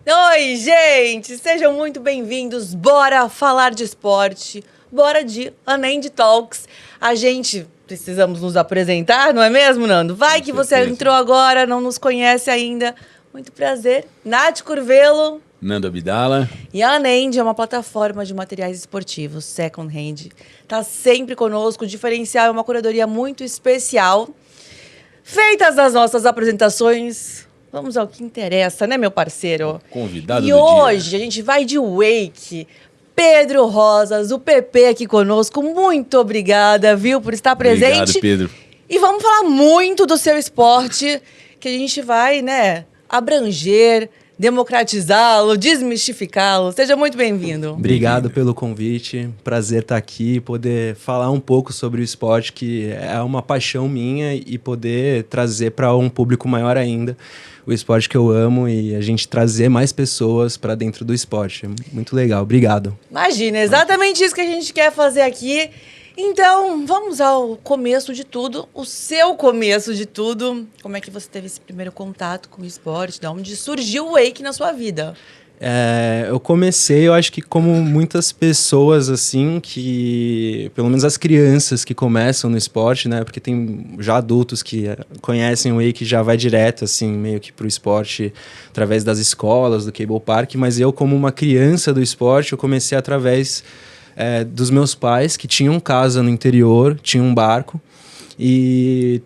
Oi, gente! Sejam muito bem-vindos. Bora falar de esporte. Bora de Unend Talks. A gente precisamos nos apresentar, não é mesmo, Nando? Vai que você entrou agora, não nos conhece ainda. Muito prazer. Nath Curvelo. Nando Abdala. E a Unend é uma plataforma de materiais esportivos, second hand. Tá sempre conosco. O diferencial é uma curadoria muito especial. Feitas as nossas apresentações, vamos ao que interessa, né, meu parceiro? Convidado e do hoje dia. a gente vai de Wake. Pedro Rosas, o PP aqui conosco. Muito obrigada, viu, por estar presente. Obrigado, Pedro. E vamos falar muito do seu esporte, que a gente vai, né, abranger, democratizá-lo, desmistificá-lo. Seja muito bem-vindo. Obrigado pelo convite. Prazer estar aqui, poder falar um pouco sobre o esporte, que é uma paixão minha, e poder trazer para um público maior ainda o esporte que eu amo e a gente trazer mais pessoas para dentro do esporte. Muito legal. Obrigado. Imagina, exatamente isso que a gente quer fazer aqui. Então, vamos ao começo de tudo, o seu começo de tudo. Como é que você teve esse primeiro contato com o esporte? De onde surgiu o Wake na sua vida? Eu comecei, eu acho que como muitas pessoas, assim, que... Pelo menos as crianças que começam no esporte, né? Porque tem já adultos que conhecem o Wake, já vai direto, assim, meio que pro esporte através das escolas, do cable park. Mas eu, como uma criança do esporte, eu comecei através dos meus pais, que tinham casa no interior, tinham um barco. E...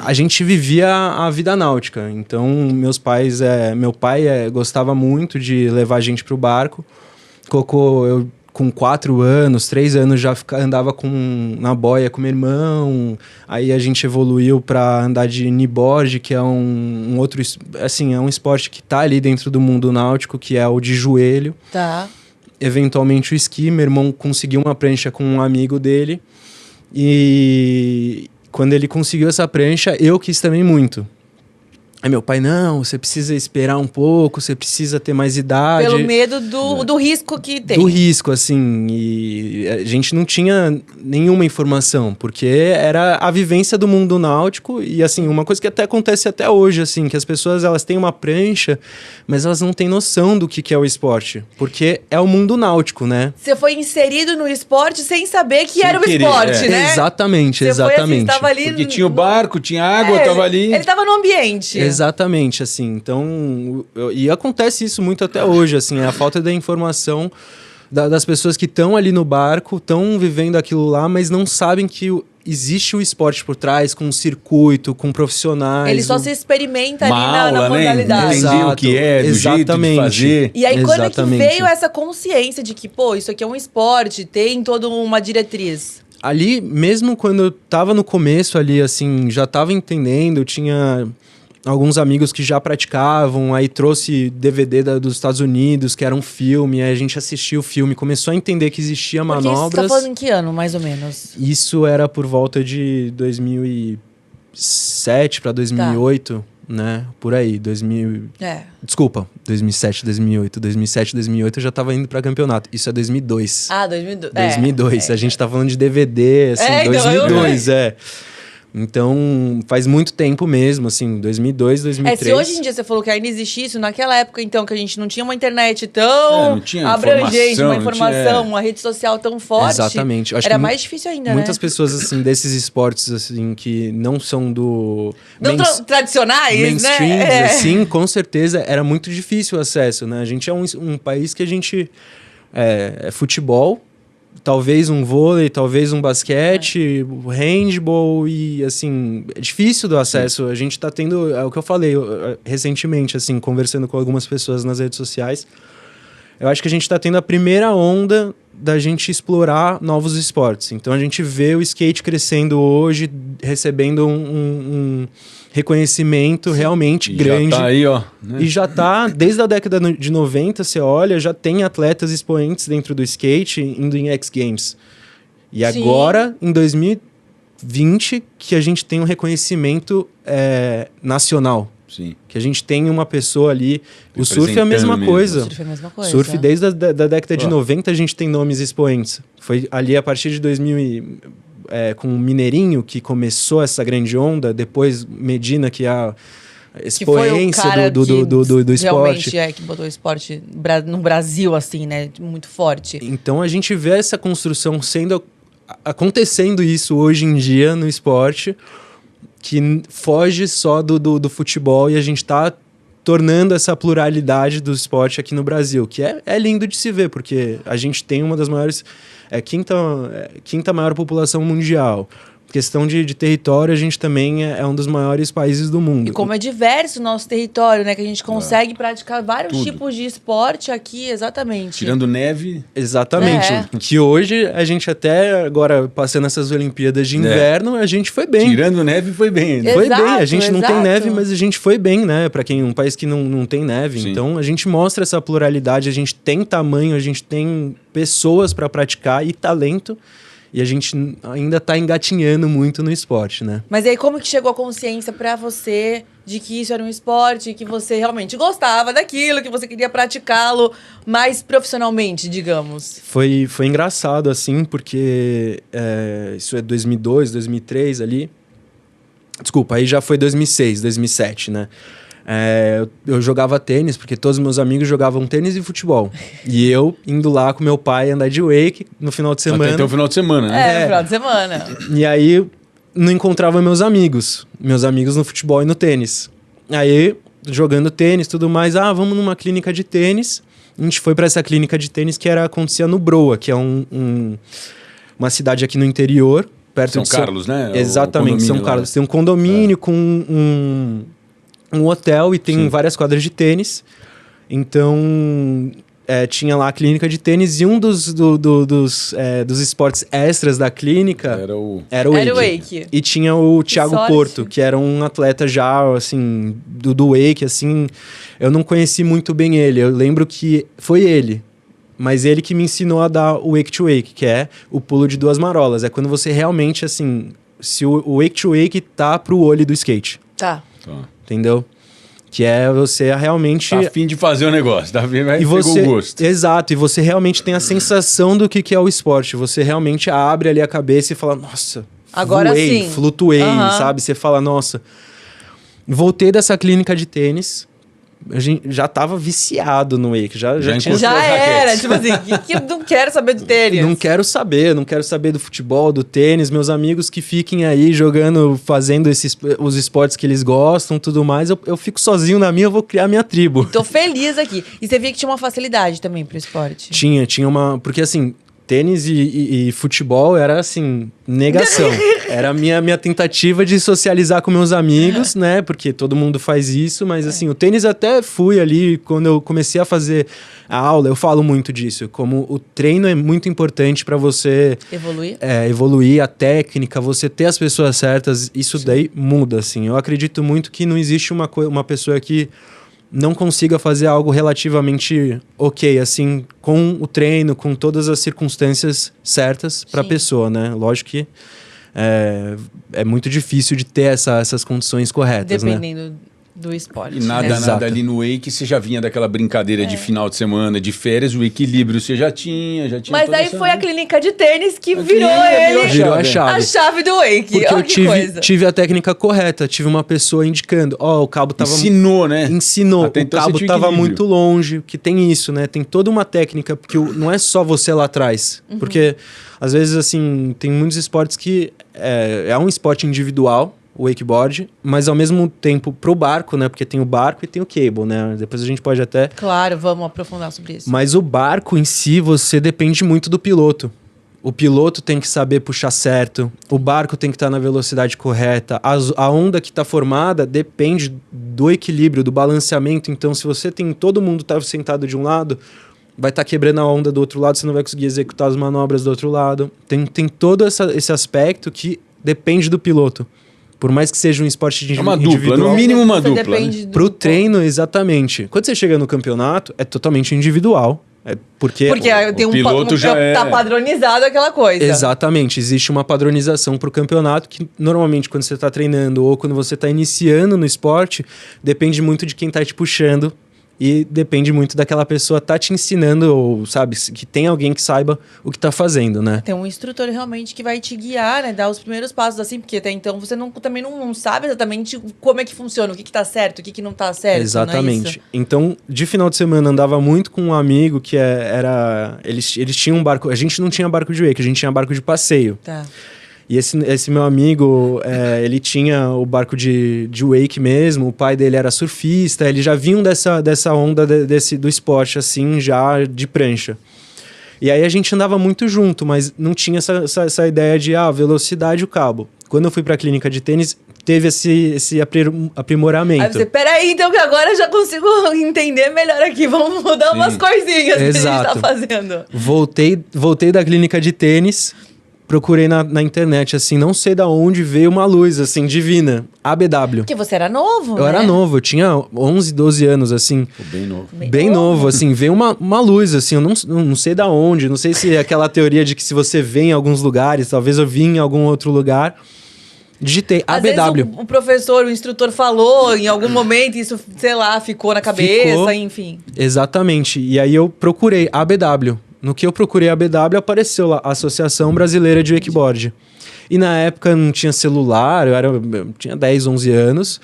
a gente vivia a vida náutica, então meu pai gostava muito de levar a gente para o barco. Colocou eu com 4 anos, 3 anos já andava na boia com meu irmão. Aí a gente evoluiu para andar de kneeboard, que é um outro, assim, é um esporte que está ali dentro do mundo náutico, que é o de joelho. Tá. Eventualmente o esqui, meu irmão conseguiu uma prancha com um amigo dele e quando ele conseguiu essa prancha, eu quis também muito. Aí meu pai, não, você precisa esperar um pouco, você precisa ter mais idade. Pelo medo do risco que tem. Do risco, assim, e a gente não tinha nenhuma informação, porque era a vivência do mundo náutico e, assim, uma coisa que até acontece até hoje, assim, que as pessoas, elas têm uma prancha, mas elas não têm noção do que é o esporte, porque é o mundo náutico, né? Você foi inserido no esporte sem saber que era o querer, esporte, né? Exatamente, Você foi assim, exatamente. estava ali... Porque tinha o barco, tinha água, tava ali. Ele estava no ambiente. Exatamente, assim, então, e acontece isso muito até hoje, assim, a falta da informação das pessoas que estão ali no barco, estão vivendo aquilo lá, mas não sabem que existe o esporte por trás, com um circuito, com profissionais. Ele só se experimenta Uma ali na aula, né? modalidade. Entender o que é, do jeito de fazer. E aí, quando é que Exatamente. veio essa consciência de que, pô, isso aqui é um esporte, tem toda uma diretriz? Ali, mesmo quando eu tava no começo ali, assim, já tava entendendo, eu tinha alguns amigos que já praticavam, aí trouxe DVD dos Estados Unidos, que era um filme, aí a gente assistiu o filme, começou a entender que existia Porque manobras. isso você tá falando em que ano, mais ou menos? Isso era por volta de 2007 para 2008, né? Por aí, 2000... Desculpa, 2007, 2008. 2007, 2008 eu já tava indo para campeonato. Isso é 2002. Ah, 2002. 2002. A gente tá falando de DVD, assim, 2002, Então, faz muito tempo mesmo, assim, 2002, 2003. Se hoje em dia você falou que ainda existe isso, naquela época, então, que a gente não tinha uma internet tão não tinha abrangente, uma informação, informação, uma rede social tão forte. Exatamente. Acho era que mais difícil ainda, muitas né? pessoas, assim, desses esportes, assim, que não são do... Não tradicionais, mainstream, né? assim, com certeza, era muito difícil o acesso, né? A gente é um país que a gente... é futebol, talvez um vôlei, talvez um basquete, handball e, assim, é difícil do acesso. A gente tá tendo, é o que eu falei recentemente, assim, conversando com algumas pessoas nas redes sociais. Eu acho que a gente tá tendo a primeira onda da gente explorar novos esportes. Então a gente vê o skate crescendo hoje, recebendo um reconhecimento realmente grande. Já tá aí, ó. Né? E já tá, desde a década de 90, você olha, já tem atletas expoentes dentro do skate indo em X Games. E Sim. agora, em 2020, que a gente tem um reconhecimento nacional. Sim. Que a gente tem uma pessoa ali. O surf é a mesma mesmo. coisa. O surf é a mesma coisa. Surf, desde a da década de 90, a gente tem nomes expoentes. Foi ali a partir de 2000, com o Mineirinho, que começou essa grande onda. Depois Medina, que é expoência do esporte. Realmente que botou o esporte no Brasil, assim, né? Muito forte. Então a gente vê essa construção acontecendo isso hoje em dia no esporte, que foge só do futebol, e a gente está tornando essa pluralidade do esporte aqui no Brasil, que é lindo de se ver, porque a gente tem uma das maiores... quinta maior população mundial. Questão de território, a gente também é um dos maiores países do mundo. E como é diverso o nosso território, né? Que a gente consegue praticar vários tipos de esporte aqui, exatamente. Tirando neve. Exatamente. Que hoje, a gente até, agora, passando essas Olimpíadas de inverno, a gente foi bem. Tirando neve, foi bem. Foi bem. A gente não tem neve, mas a gente foi bem, né? Pra um país que não tem neve. Sim. Então, a gente mostra essa pluralidade, a gente tem tamanho, a gente tem pessoas para praticar e talento. E a gente ainda tá engatinhando muito no esporte, né? Mas aí como que chegou a consciência pra você de que isso era um esporte, que você realmente gostava daquilo, que você queria praticá-lo mais profissionalmente, digamos? Foi engraçado, assim, porque isso é 2002, 2003 ali. Desculpa, aí já foi 2006, 2007, né? Eu jogava tênis, porque todos os meus amigos jogavam tênis e futebol. E eu indo lá com meu pai andar de wake no final de semana. Até o final de semana, né? No final de semana. E aí não encontrava meus amigos no futebol e no tênis. Aí, jogando tênis e tudo mais, vamos numa clínica de tênis. A gente foi para essa clínica de tênis que acontecia no Broa, que é uma cidade aqui no interior, perto de São Carlos, né? Exatamente, São Carlos. Tem um condomínio com um hotel e tem várias quadras de tênis. Então, tinha lá a clínica de tênis, e um dos esportes extras da clínica era o wake. E tinha o Thiago Porto, que era um atleta já, assim, do wake, assim. Eu não conheci muito bem ele. Eu lembro que foi ele. Mas ele que me ensinou a dar o wake to wake, que é o pulo de 2 marolas. É quando você realmente, assim... Se o wake to wake tá pro olho do skate. Tá. Entendeu? Que é você realmente... Tá a fim de fazer o negócio, tá? Pegou o gosto. Exato, e você realmente tem a sensação do que é o esporte. Você realmente abre ali a cabeça e fala, nossa, agora sim. Flutuei, sabe? Você fala, nossa... Voltei dessa clínica de tênis, a gente já tava viciado no wake. Já era, tipo assim, que não quero saber do tênis. Não quero saber do futebol, do tênis. Meus amigos que fiquem aí jogando, fazendo os esportes que eles gostam, tudo mais. Eu fico sozinho na minha, eu vou criar minha tribo. Tô feliz aqui. E você via que tinha uma facilidade também pro esporte? Tinha uma... Porque assim... Tênis e futebol era, assim, negação. Era a minha tentativa de socializar com meus amigos, né? Porque todo mundo faz isso, mas, assim, o tênis até fui ali, quando eu comecei a fazer a aula, eu falo muito disso. Como o treino é muito importante para você... Evoluir a técnica, você ter as pessoas certas, isso daí muda, assim. Eu acredito muito que não existe uma pessoa que não consiga fazer algo relativamente ok, assim, com o treino, com todas as circunstâncias certas para a pessoa, né? Lógico que é muito difícil de ter essas condições corretas, dependendo do esporte. E nada ali no wake, você já vinha daquela brincadeira de final de semana, de férias, o equilíbrio você já tinha. Mas daí foi a clínica de tênis que virou a chave. A chave do wake. Porque eu tive a técnica correta, tive uma pessoa indicando, o cabo tava... Ensinou, né? Ensinou, o cabo tava muito longe, que tem isso, né? Tem toda uma técnica, porque não é só você lá atrás. Porque, às vezes, assim, tem muitos esportes que é um esporte individual, o wakeboard, mas ao mesmo tempo pro barco, né? Porque tem o barco e tem o cable, né? Depois a gente pode até... Claro, vamos aprofundar sobre isso. Mas o barco em si, você depende muito do piloto. O piloto tem que saber puxar certo, o barco tem que estar na velocidade correta, a onda que está formada depende do equilíbrio, do balanceamento. Então, se você tem todo mundo tá sentado de um lado, vai estar quebrando a onda do outro lado, você não vai conseguir executar as manobras do outro lado. Tem todo esse aspecto que depende do piloto. Por mais que seja um esporte de uma dupla, no mínimo uma dupla. Né? Pro treino, exatamente. Quando você chega no campeonato, é totalmente individual. Porque tem um piloto tá padronizado aquela coisa. Exatamente. Existe uma padronização pro campeonato que, normalmente, quando você tá treinando ou quando você tá iniciando no esporte, depende muito de quem tá te puxando E depende muito daquela pessoa tá te ensinando, ou, sabe, que tem alguém que saiba o que tá fazendo, né? Tem um instrutor realmente que vai te guiar, né? Dar os primeiros passos, assim, porque até então você também não sabe exatamente como é que funciona, o que tá certo, o que não tá certo. Exatamente. Não é isso? Então, de final de semana, andava muito com um amigo que era... Eles tinham um barco... A gente não tinha barco de wake, a gente tinha barco de passeio. Tá. E esse meu amigo, ele tinha o barco de wake mesmo, o pai dele era surfista, eles já vinham dessa onda do esporte, assim, já de prancha. E aí a gente andava muito junto, mas não tinha essa ideia de, velocidade e o cabo. Quando eu fui pra clínica de tênis, teve esse aprimoramento. Aí você, peraí, então que agora eu já consigo entender melhor aqui, vamos mudar umas coisinhas que a gente tá fazendo. Voltei da clínica de tênis... Procurei na internet, assim, não sei da onde veio uma luz, assim, divina. ABW. Porque você era novo, Eu era novo, eu tinha 11, 12 anos, assim. Bem novo. Bem novo, assim. Veio uma luz, assim, eu não sei da onde. Não sei se é aquela teoria de que se você vê em alguns lugares, talvez eu vi em algum outro lugar. Digitei Às ABW. vezes o professor, o instrutor falou em algum momento, isso, sei lá, ficou na cabeça, enfim. Exatamente. E aí eu procurei ABW. No que eu procurei a BW, apareceu lá, a Associação Brasileira de Wakeboard. E na época não tinha celular, eu tinha 10, 11 anos.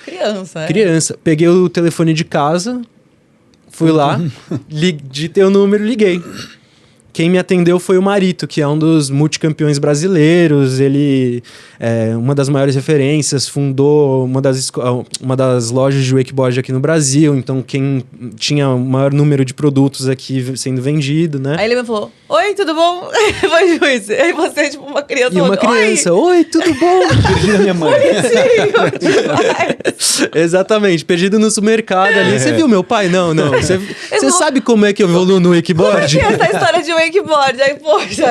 Criança. Peguei o telefone de casa, fui lá, digitei o número e liguei. Quem me atendeu foi o Marito, que é um dos multicampeões brasileiros. Ele é uma das maiores referências, fundou uma das lojas de wakeboard aqui no Brasil. Então, quem tinha o maior número de produtos aqui sendo vendido, né? Aí ele me falou, oi, tudo bom? Foi juiz. Aí você, tipo, uma criança... E uma criança, oi, tudo bom? Perdi a minha mãe. Exatamente, perdido no supermercado ali. Você viu meu pai? Não. Você sabe como é que eu evoluo no wakeboard? Como é que é essa história de wakeboard? Aí, poxa...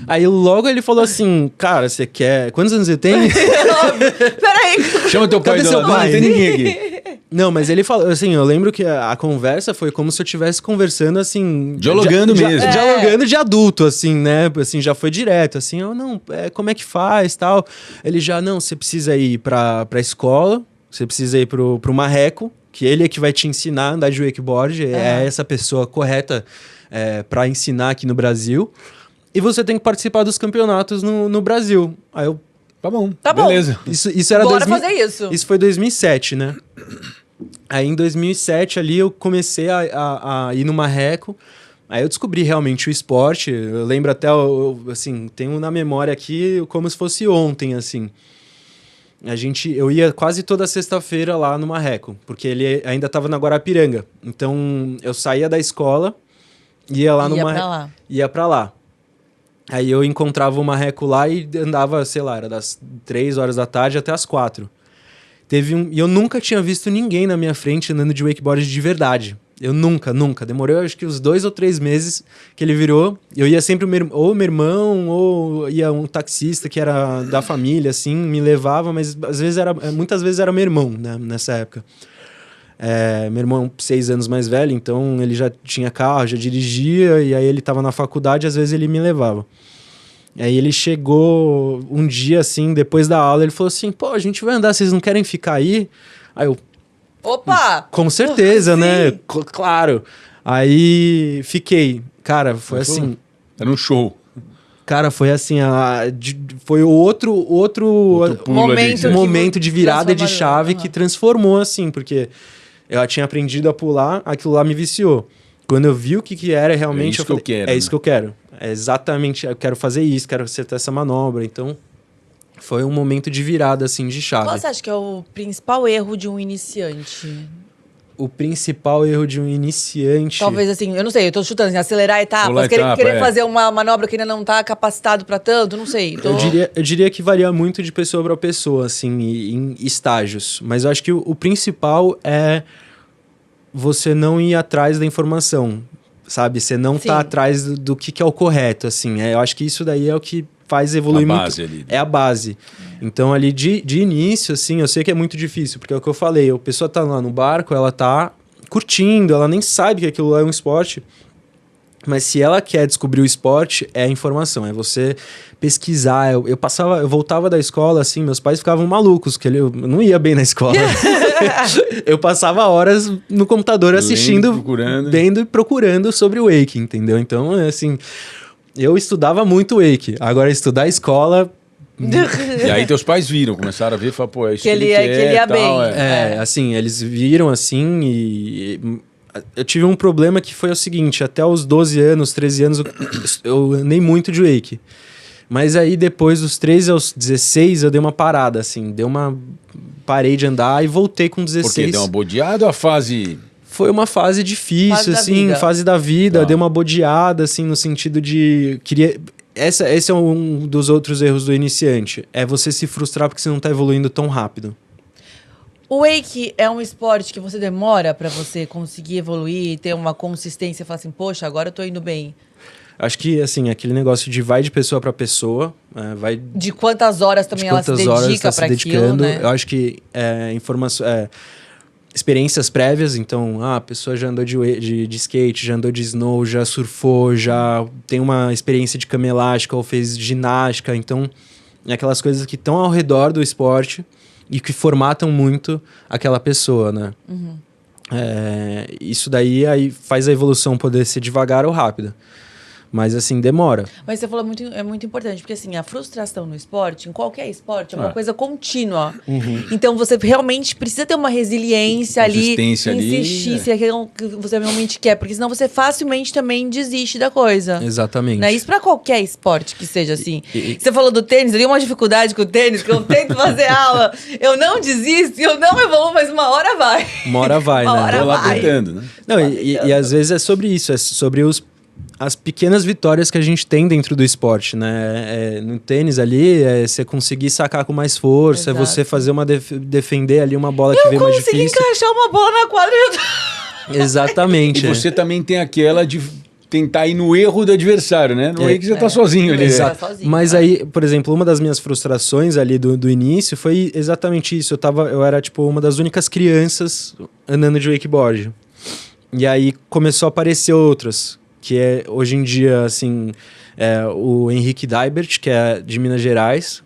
Aí logo ele falou assim, cara, você quer... Quantos anos você tem? Peraí. Chama teu pai. Cadê seu pai? Não tem ninguém aqui. Não, mas ele falou, assim, eu lembro que a conversa foi como se eu estivesse conversando, assim... Dialogando mesmo. Dialogando de adulto, assim, né? Assim, já foi direto, assim, como é que faz, tal. Ele já, não, você precisa ir pra escola, você precisa ir pro Marreco, que ele é que vai te ensinar a andar de wakeboard, é essa pessoa correta pra ensinar aqui no Brasil. E você tem que participar dos campeonatos no Brasil. Aí eu... Tá bom. Beleza. Isso era Bora fazer isso. Isso foi 2007, né? Aí em 2007 ali eu comecei a ir no Marreco. Aí eu descobri realmente o esporte. Eu lembro até, assim, tenho na memória aqui como se fosse ontem, assim. Eu ia quase toda sexta-feira lá no Marreco, porque ele ainda estava na Guarapiranga. Então eu saía da escola, ia lá no Marreco. Ia pra lá. Aí eu encontrava o Marreco lá e andava, sei lá, era das 3 horas da tarde até as 4. E eu nunca tinha visto ninguém na minha frente andando de wakeboard de verdade. Eu nunca. Demorou acho que uns 2 ou 3 meses que ele virou. Eu ia sempre ou meu irmão, ou ia um taxista que era da família, assim, me levava, mas muitas vezes era meu irmão, né, nessa época. Meu irmão 6 anos mais velho, então ele já tinha carro, já dirigia, e aí ele estava na faculdade, às vezes ele me levava. Aí ele chegou um dia, assim, depois da aula, ele falou assim, pô, a gente vai andar, vocês não querem ficar aí? Aí eu... Opa! Com certeza, né? Claro. Aí fiquei. Cara, foi assim... Era um show. Cara, foi assim, foi o outro momento de virada de chave que transformou, assim, porque eu tinha aprendido a pular, aquilo lá me viciou. Quando eu vi o que era realmente, eu falei, é isso que eu quero. É exatamente, eu quero fazer isso, quero acertar essa manobra. Então, foi um momento de virada, assim, de chave. Qual você acha que é o principal erro de um iniciante? O principal erro de um iniciante... Talvez, assim, eu não sei, eu tô chutando, assim, acelerar etapas, querer fazer uma manobra que ainda não tá capacitado pra tanto, não sei. Eu diria que varia muito de pessoa pra pessoa, assim, em estágios. Mas eu acho que o principal é você não ir atrás da informação, sabe? Você não tá atrás do que é o correto, assim. Eu acho que isso daí é o que faz evoluir muito. Ali. É a base. Então, ali de início, assim, eu sei que é muito difícil, porque é o que eu falei, a pessoa tá lá no barco, ela tá curtindo, ela nem sabe que aquilo é um esporte, mas se ela quer descobrir o esporte, é a informação, é você pesquisar. Eu voltava da escola, assim, meus pais ficavam malucos, porque eu não ia bem na escola. Eu passava horas no computador assistindo, vendo e procurando sobre o Wake, entendeu? Então, assim, eu estudava muito Wake. Agora, estudar a escola... E aí teus pais viram, começaram a ver e falaram, pô, é isso que ele quer, que ele ia tal, bem. Assim, eles viram assim e eu tive um problema que foi o seguinte, até os 12 anos, 13 anos, eu andei muito de Wake. Mas aí depois dos 13 aos 16 eu dei uma parada, assim, parei de andar e voltei com 16. Por quê? Deu uma bodeada ou a fase... Foi uma fase difícil, fase da vida, Tá. deu uma bodeada, assim, no sentido de... Esse é um dos outros erros do iniciante. É você se frustrar porque você não tá evoluindo tão rápido. O Wake é um esporte que você demora pra você conseguir evoluir, ter uma consistência e falar assim, poxa, agora eu tô indo bem. Acho que, assim, aquele negócio de vai de pessoa para pessoa, vai... De quantas horas também ela se dedica pra aquilo, né? Eu acho que experiências prévias, então, a pessoa já andou de skate, já andou de snow, já surfou, já tem uma experiência de cama elástica ou fez ginástica, então, é aquelas coisas que estão ao redor do esporte e que formatam muito aquela pessoa, né? Uhum. Isso daí aí faz a evolução poder ser devagar ou rápida. Mas, assim, demora. Mas você falou é muito importante, porque assim, a frustração no esporte, em qualquer esporte, é uma coisa contínua. Uhum. Então você realmente precisa ter uma resiliência ali, insistir se é aquilo que você realmente quer, porque senão você facilmente também desiste da coisa. Exatamente. Né? Isso pra qualquer esporte que seja assim. Você falou do tênis, eu tenho uma dificuldade com o tênis, que eu tento fazer aula, eu não desisto, eu não evoluo, mas uma hora vai. Uma hora vai, Uma né? hora Tô lá vai. tentando, né? Não, e às vezes é sobre isso, é sobre as pequenas vitórias que a gente tem dentro do esporte, né? No tênis ali, você conseguir sacar com mais força, Exato. é você fazer defender ali uma bola que vem mais difícil. Eu consegui encaixar uma bola na quadra e eu... Exatamente. E você também tem aquela de tentar ir no erro do adversário, né? No que você tá sozinho ali. Exato. Sozinho, Mas aí, por exemplo, uma das minhas frustrações ali do início foi exatamente isso. Eu era, tipo, uma das únicas crianças andando de wakeboard. E aí começou a aparecer outras, que é, hoje em dia, assim, o Henrique Daibert, que é de Minas Gerais,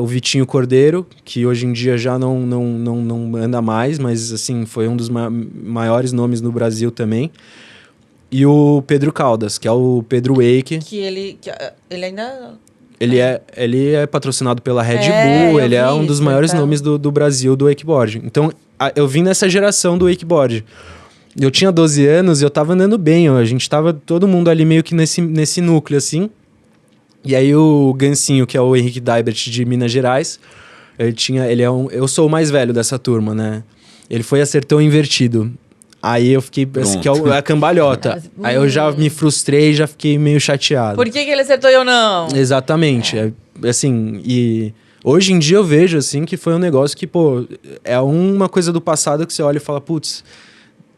o Vitinho Cordeiro, que hoje em dia já não anda mais, mas, assim, foi um dos maiores nomes no Brasil também. E o Pedro Caldas, que é o Pedro Wake. Que ele ainda... Ele é patrocinado pela Red eu Bull, ele é vi um dos isso, maiores então. nomes do Brasil do wakeboard. Então, eu vim nessa geração do wakeboard. Eu tinha 12 anos e eu tava andando bem, a gente tava todo mundo ali meio que nesse núcleo, assim. E aí o Gancinho, que é o Henrique Daibert de Minas Gerais, eu sou o mais velho dessa turma, né? Ele foi acertou invertido. Aí eu fiquei, assim, que é a cambalhota. Aí eu já me frustrei, já fiquei meio chateado. Por que ele acertou e eu não? Exatamente. Assim, e hoje em dia eu vejo, assim, que foi um negócio que, pô, é uma coisa do passado que você olha e fala, putz,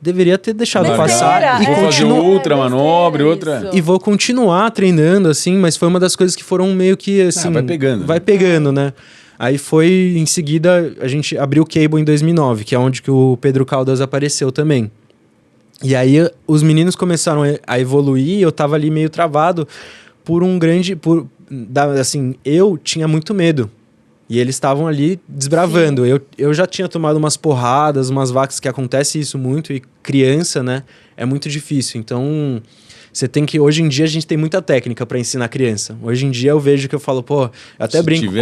deveria ter deixado passar. E vou fazer outra manobra, outra... E vou continuar treinando, assim, mas foi uma das coisas que foram meio que, assim... vai pegando. Vai pegando, né? Aí foi, em seguida, a gente abriu o Cable em 2009, que é onde que o Pedro Caldas apareceu também. E aí os meninos começaram a evoluir, eu tava ali meio travado por assim, eu tinha muito medo. E eles estavam ali desbravando. Eu já tinha tomado umas porradas, umas vacas, que acontece isso muito, e criança, né, é muito difícil. Então, você tem que... Hoje em dia, a gente tem muita técnica para ensinar criança. Hoje em dia, eu vejo que eu falo, pô... Eu até brinco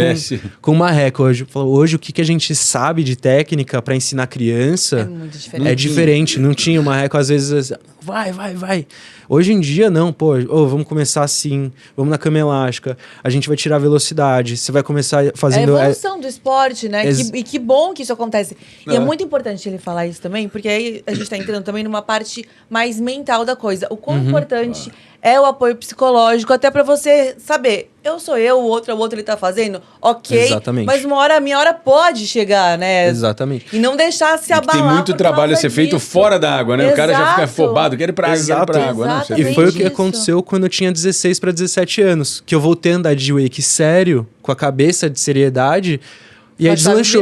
com o Marreco hoje. Eu falo, hoje, o que a gente sabe de técnica para ensinar criança... É muito diferente. É diferente. Não tinha o Marreco, às vezes... Vai. Hoje em dia, não. Pô, vamos começar assim. Vamos na cama elástica. A gente vai tirar a velocidade. Você vai começar fazendo... É a evolução do esporte, né? E que bom que isso acontece. E é muito importante ele falar isso também, porque aí a gente tá entrando também numa parte mais mental da coisa. O quão importante é o apoio psicológico, até pra você saber, eu sou eu, o outro ele tá fazendo, ok. Exatamente. Mas a minha hora pode chegar, né? Exatamente. E não deixar se abalar. Tem muito trabalho a ser feito fora da água, né? Exato. O cara já fica afobado, quer ir pra água, quer ir pra água. Não, E foi o que isso. aconteceu quando eu tinha 16 para 17 anos. Que eu voltei a andar de wake sério, com a cabeça de seriedade, e aí deslanchou.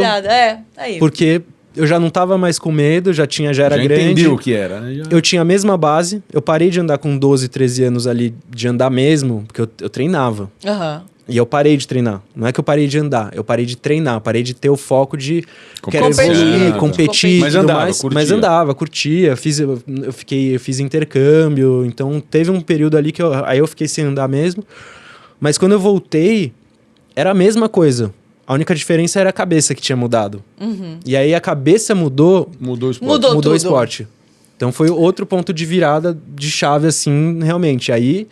Aí. Porque eu já não tava mais com medo, já era grande. Entendeu o que era, né? Eu tinha a mesma base. Eu parei de andar com 12, 13 anos ali, de andar mesmo, porque eu treinava. E eu parei de treinar. Não é que eu parei de andar, eu parei de treinar, parei de ter o foco de quero evoluir, competir, mas tudo andava, mais. curtia. Mas andava, curtia, eu fiz intercâmbio, então teve um período ali que eu fiquei sem andar mesmo. Mas quando eu voltei, era a mesma coisa. A única diferença era a cabeça que tinha mudado. E aí a cabeça mudou Mudou o esporte. mudou o esporte. Então foi outro ponto de virada de chave, assim, realmente. Aí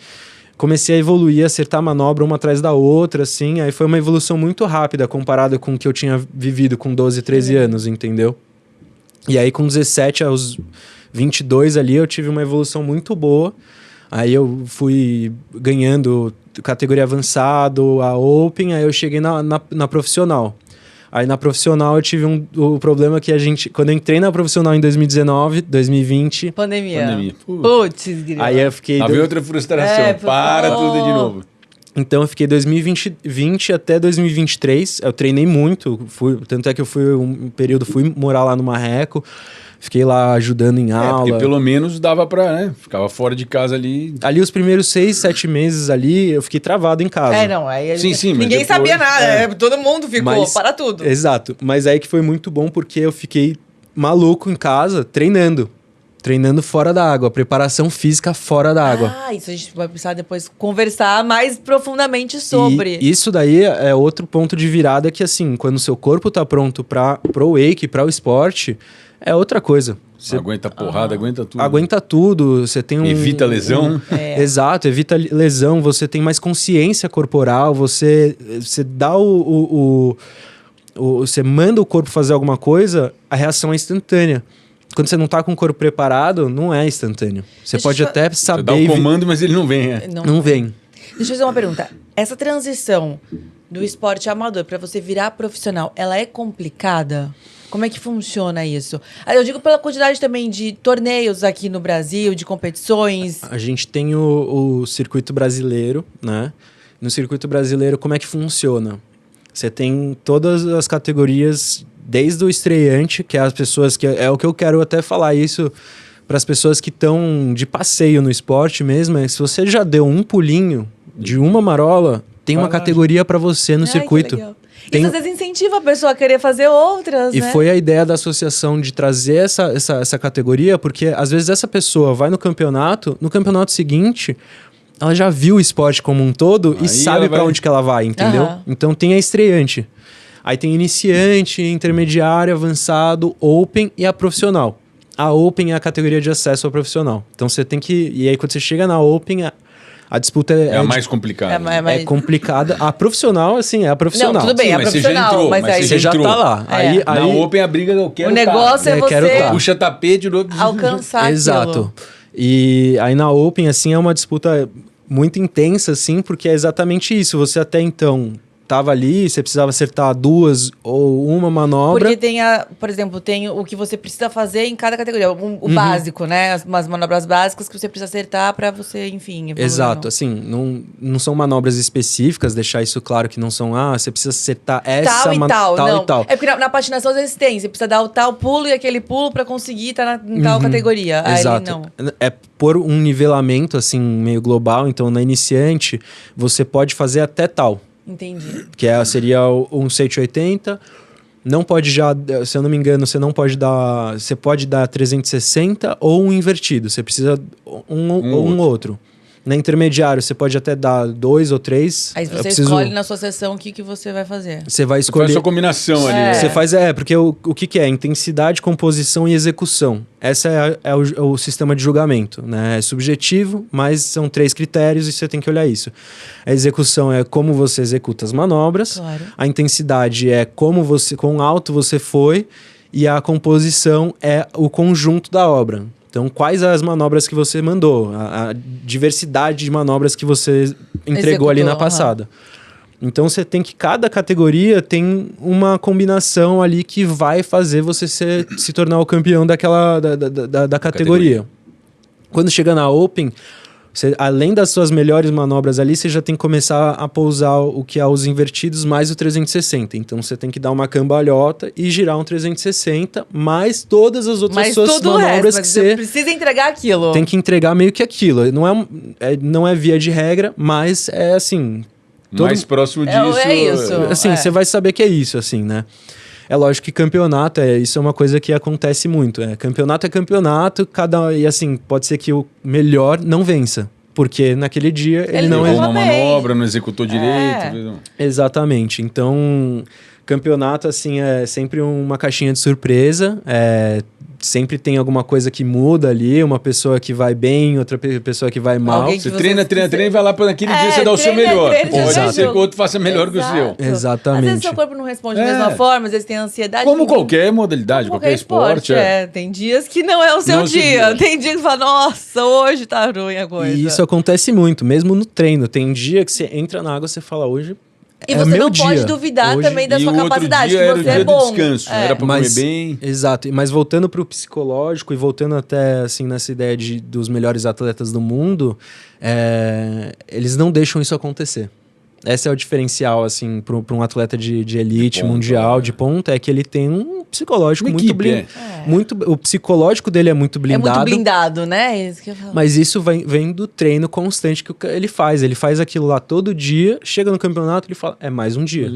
comecei a evoluir, acertar a manobra uma atrás da outra, assim. Aí foi uma evolução muito rápida comparada com o que eu tinha vivido com 12, 13 anos, entendeu? E aí com 17 aos 22 ali, eu tive uma evolução muito boa. Aí eu fui ganhando categoria avançado, a Open, aí eu cheguei na profissional. Aí na profissional eu tive o problema que quando eu entrei na profissional em 2019, 2020... Pandemia. Putz, grilo. Aí eu fiquei... Havia outra frustração, para tudo de novo. Então eu fiquei 2020 até 2023, eu treinei muito, tanto é que eu fui morar lá no Marreco, fiquei lá ajudando em aula. Porque pelo menos dava pra, né? Ficava fora de casa ali. Ali os primeiros 6, 7 meses ali, eu fiquei travado em casa. Aí Sim, mas ninguém depois, sabia nada, todo mundo ficou, para tudo. Exato, mas aí que foi muito bom porque eu fiquei maluco em casa, treinando fora da água, preparação física fora da água. Isso a gente vai precisar depois conversar mais profundamente sobre. E isso daí é outro ponto de virada que, assim, quando o seu corpo tá pronto pro wake, para o esporte, é outra coisa. Você aguenta porrada, aguenta tudo. Aguenta tudo, você tem Evita lesão. Exato, evita lesão, você tem mais consciência corporal, você dá você manda o corpo fazer alguma coisa, a reação é instantânea. Quando você não tá com o corpo preparado, não é instantâneo. Você pode até saber... Você dá o comando, mas ele não vem, Não vem. Deixa eu fazer uma pergunta. Essa transição do esporte amador para você virar profissional, ela é complicada? Como é que funciona isso? Eu digo pela quantidade também de torneios aqui no Brasil, de competições. A gente tem o circuito brasileiro, né? No circuito brasileiro, como é que funciona? Você tem todas as categorias, desde o estreante, que é as pessoas que... É o que eu quero até falar isso para as pessoas que estão de passeio no esporte mesmo, é se você já deu um pulinho de uma marola, tem uma categoria para você no circuito. Isso às vezes incentiva a pessoa a querer fazer outras, E foi a ideia da associação de trazer essa categoria, porque às vezes essa pessoa vai no campeonato seguinte, ela já viu o esporte como um todo e sabe para onde que ela vai, entendeu? Então tem a estreante. Aí tem iniciante, intermediário, avançado, open e a profissional. A open é a categoria de acesso ao profissional. Então você tem que... E aí quando você chega na open... A disputa é a mais complicada. É complicada. A profissional, assim, é a profissional. Não, tudo bem, é profissional. Mas aí você já tá lá. Aí, na Open a briga eu quero. O negócio é você puxa tapete alcançar Exato. E aí na Open, assim, é uma disputa muito intensa, assim, porque é exatamente isso. Você até então tava ali, você precisava acertar 2 ou uma manobra. Porque tem por exemplo, tem o que você precisa fazer em cada categoria. O básico, né? As manobras básicas que você precisa acertar para você, enfim... Exato, assim, não são manobras específicas, deixar isso claro que não são, você precisa acertar essa tal e tal. É porque na patinação às vezes tem, você precisa dar o tal pulo e aquele pulo para conseguir estar em tal categoria. Exato. Aí não. É por um nivelamento, assim, meio global. Então, na iniciante, você pode fazer até tal. Entendi. Que seria um 180. Não pode se eu não me engano, você não pode dar... Você pode dar 360 ou um invertido. Você precisa um outro. Na intermediário, você pode até dar 2 ou 3. Aí você escolhe na sua sessão o que você vai fazer. Você vai escolher... Você faz a sua combinação ali. Você faz... porque o que é? Intensidade, composição e execução. Esse é o sistema de julgamento, né? É subjetivo, mas são 3 critérios e você tem que olhar isso. A execução é como você executa as manobras. Claro. A intensidade é quão alto você foi. E a composição é o conjunto da obra. Então, quais as manobras que você mandou? A diversidade de manobras que você entregou ali na passada. Então, você tem que... Cada categoria tem uma combinação ali que vai fazer você se tornar o campeão da categoria. Quando chega na Open... além das suas melhores manobras ali, você já tem que começar a pousar o que é os invertidos mais o 360. Então, você tem que dar uma cambalhota e girar um 360, mais todas as outras suas manobras que você precisa entregar aquilo. Tem que entregar meio que aquilo. Não é via de regra, mas é assim... Mais próximo disso. É isso. Assim, você vai saber que é isso, assim, né? É lógico que campeonato, isso é uma coisa que acontece muito. Campeonato é campeonato, e assim, pode ser que o melhor não vença. Porque naquele dia ele não errou uma manobra, não executou direito. Exatamente. Então, campeonato, assim, é sempre uma caixinha de surpresa. Sempre tem alguma coisa que muda ali, uma pessoa que vai bem, outra pessoa que vai mal. Você treina e vai lá para naquele dia você dá o seu melhor. Pode ser que o outro faça melhor que o seu. Exatamente. Às vezes seu corpo não responde da mesma forma, às vezes tem ansiedade. Como qualquer modalidade, qualquer esporte. Tem dias que não é o seu dia. Tem dia que você fala, nossa, hoje tá ruim a coisa. E isso acontece muito, mesmo no treino. Tem dia que você entra na água e você fala, hoje... E você não pode duvidar também da sua capacidade, que você é bom. Descanso, era pra comer bem. Exato, mas voltando pro psicológico e voltando até assim nessa ideia dos melhores atletas do mundo, eles não deixam isso acontecer. Esse é o diferencial, assim, para um atleta de elite, mundial, de ponta, é que ele tem um psicológico muito blindado. O psicológico dele é muito blindado. É muito blindado, né? Isso que eu falo. Mas isso vem do treino constante que ele faz. Ele faz aquilo lá todo dia, chega no campeonato, ele fala, é mais um dia.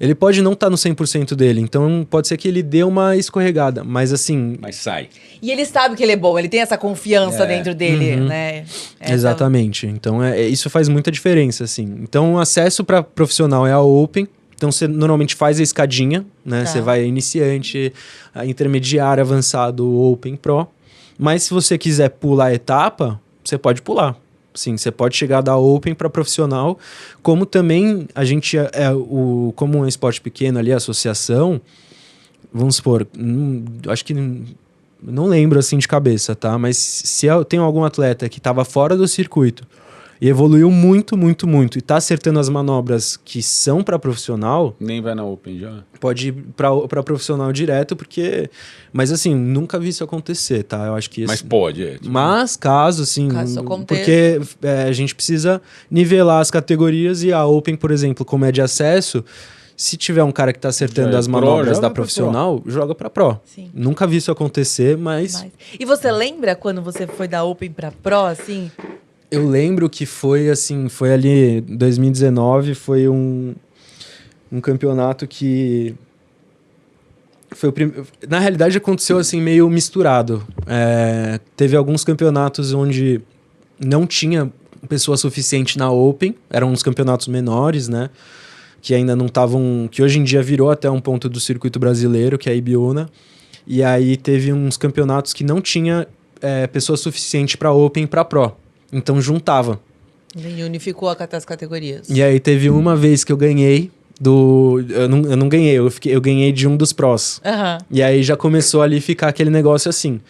Ele pode não estar no 100% dele, então pode ser que ele dê uma escorregada, mas assim... Mas sai. E ele sabe que ele é bom, ele tem essa confiança dentro dele, né? Exatamente. Então, isso faz muita diferença, assim. Então, o acesso para profissional é a Open. Então, você normalmente faz a escadinha, né? Você vai iniciante, a intermediário, avançado, Open, Pro. Mas se você quiser pular a etapa, você pode pular. Sim, você pode chegar da Open para profissional, como também a gente como um esporte pequeno ali, a associação, vamos supor, acho que não lembro assim de cabeça, tá? Mas se eu tenho algum atleta que estava fora do circuito e evoluiu muito, muito, muito, e tá acertando as manobras que são para profissional... Nem vai na Open já. Pode ir para profissional direto, porque... Mas assim, nunca vi isso acontecer, tá? Eu acho que... Mas pode, Mas caso, assim... Caso aconteça. Porque a gente precisa nivelar as categorias e a Open, por exemplo, como é de acesso... Se tiver um cara que tá acertando as manobras da profissional, joga pra Pro. Sim. Nunca vi isso acontecer, mas... E você lembra quando você foi da Open pra Pro, assim? Eu lembro que foi, assim, foi ali... 2019, foi um campeonato que... Na realidade, aconteceu, assim, meio misturado. Teve alguns campeonatos onde não tinha pessoa suficiente na Open. Eram uns campeonatos menores, né? Que ainda não estavam... Que hoje em dia virou até um ponto do circuito brasileiro, que é a Ibiúna. E aí teve uns campeonatos que não tinha pessoa suficiente para Open e para Pro. Então juntava. E unificou as categorias. E aí teve uma vez que eu ganhei eu não ganhei, eu ganhei de um dos Pros. E aí já começou ali ficar aquele negócio assim.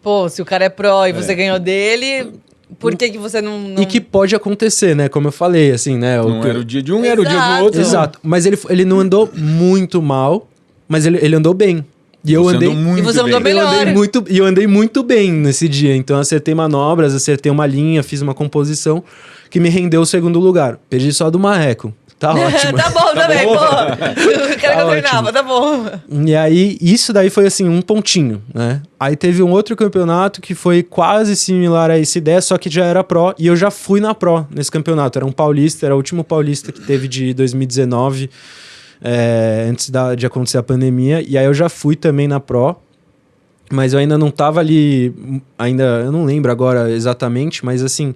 Pô, se o cara é Pro e você ganhou dele... Por que você não... E que pode acontecer, né? Como eu falei, assim, né? Não era o dia de um, era o dia do outro. Exato. Mas ele não andou muito mal, mas ele andou bem. E eu andei... E você andou melhor. Eu andei muito bem nesse dia. Então, acertei manobras, acertei uma linha, fiz uma composição que me rendeu o segundo lugar. Perdi só do marreco. Tá ótimo. Tá bom também, pô. Eu quero que eu treinava, tá bom. E aí, isso daí foi assim, um pontinho, né? Aí teve um outro campeonato que foi quase similar a essa ideia, só que já era Pro. E eu já fui na Pro nesse campeonato. Era um paulista, era o último paulista que teve de 2019, antes de acontecer a pandemia. E aí eu já fui também na Pro. Mas eu ainda não tava ali, eu não lembro agora exatamente, mas assim...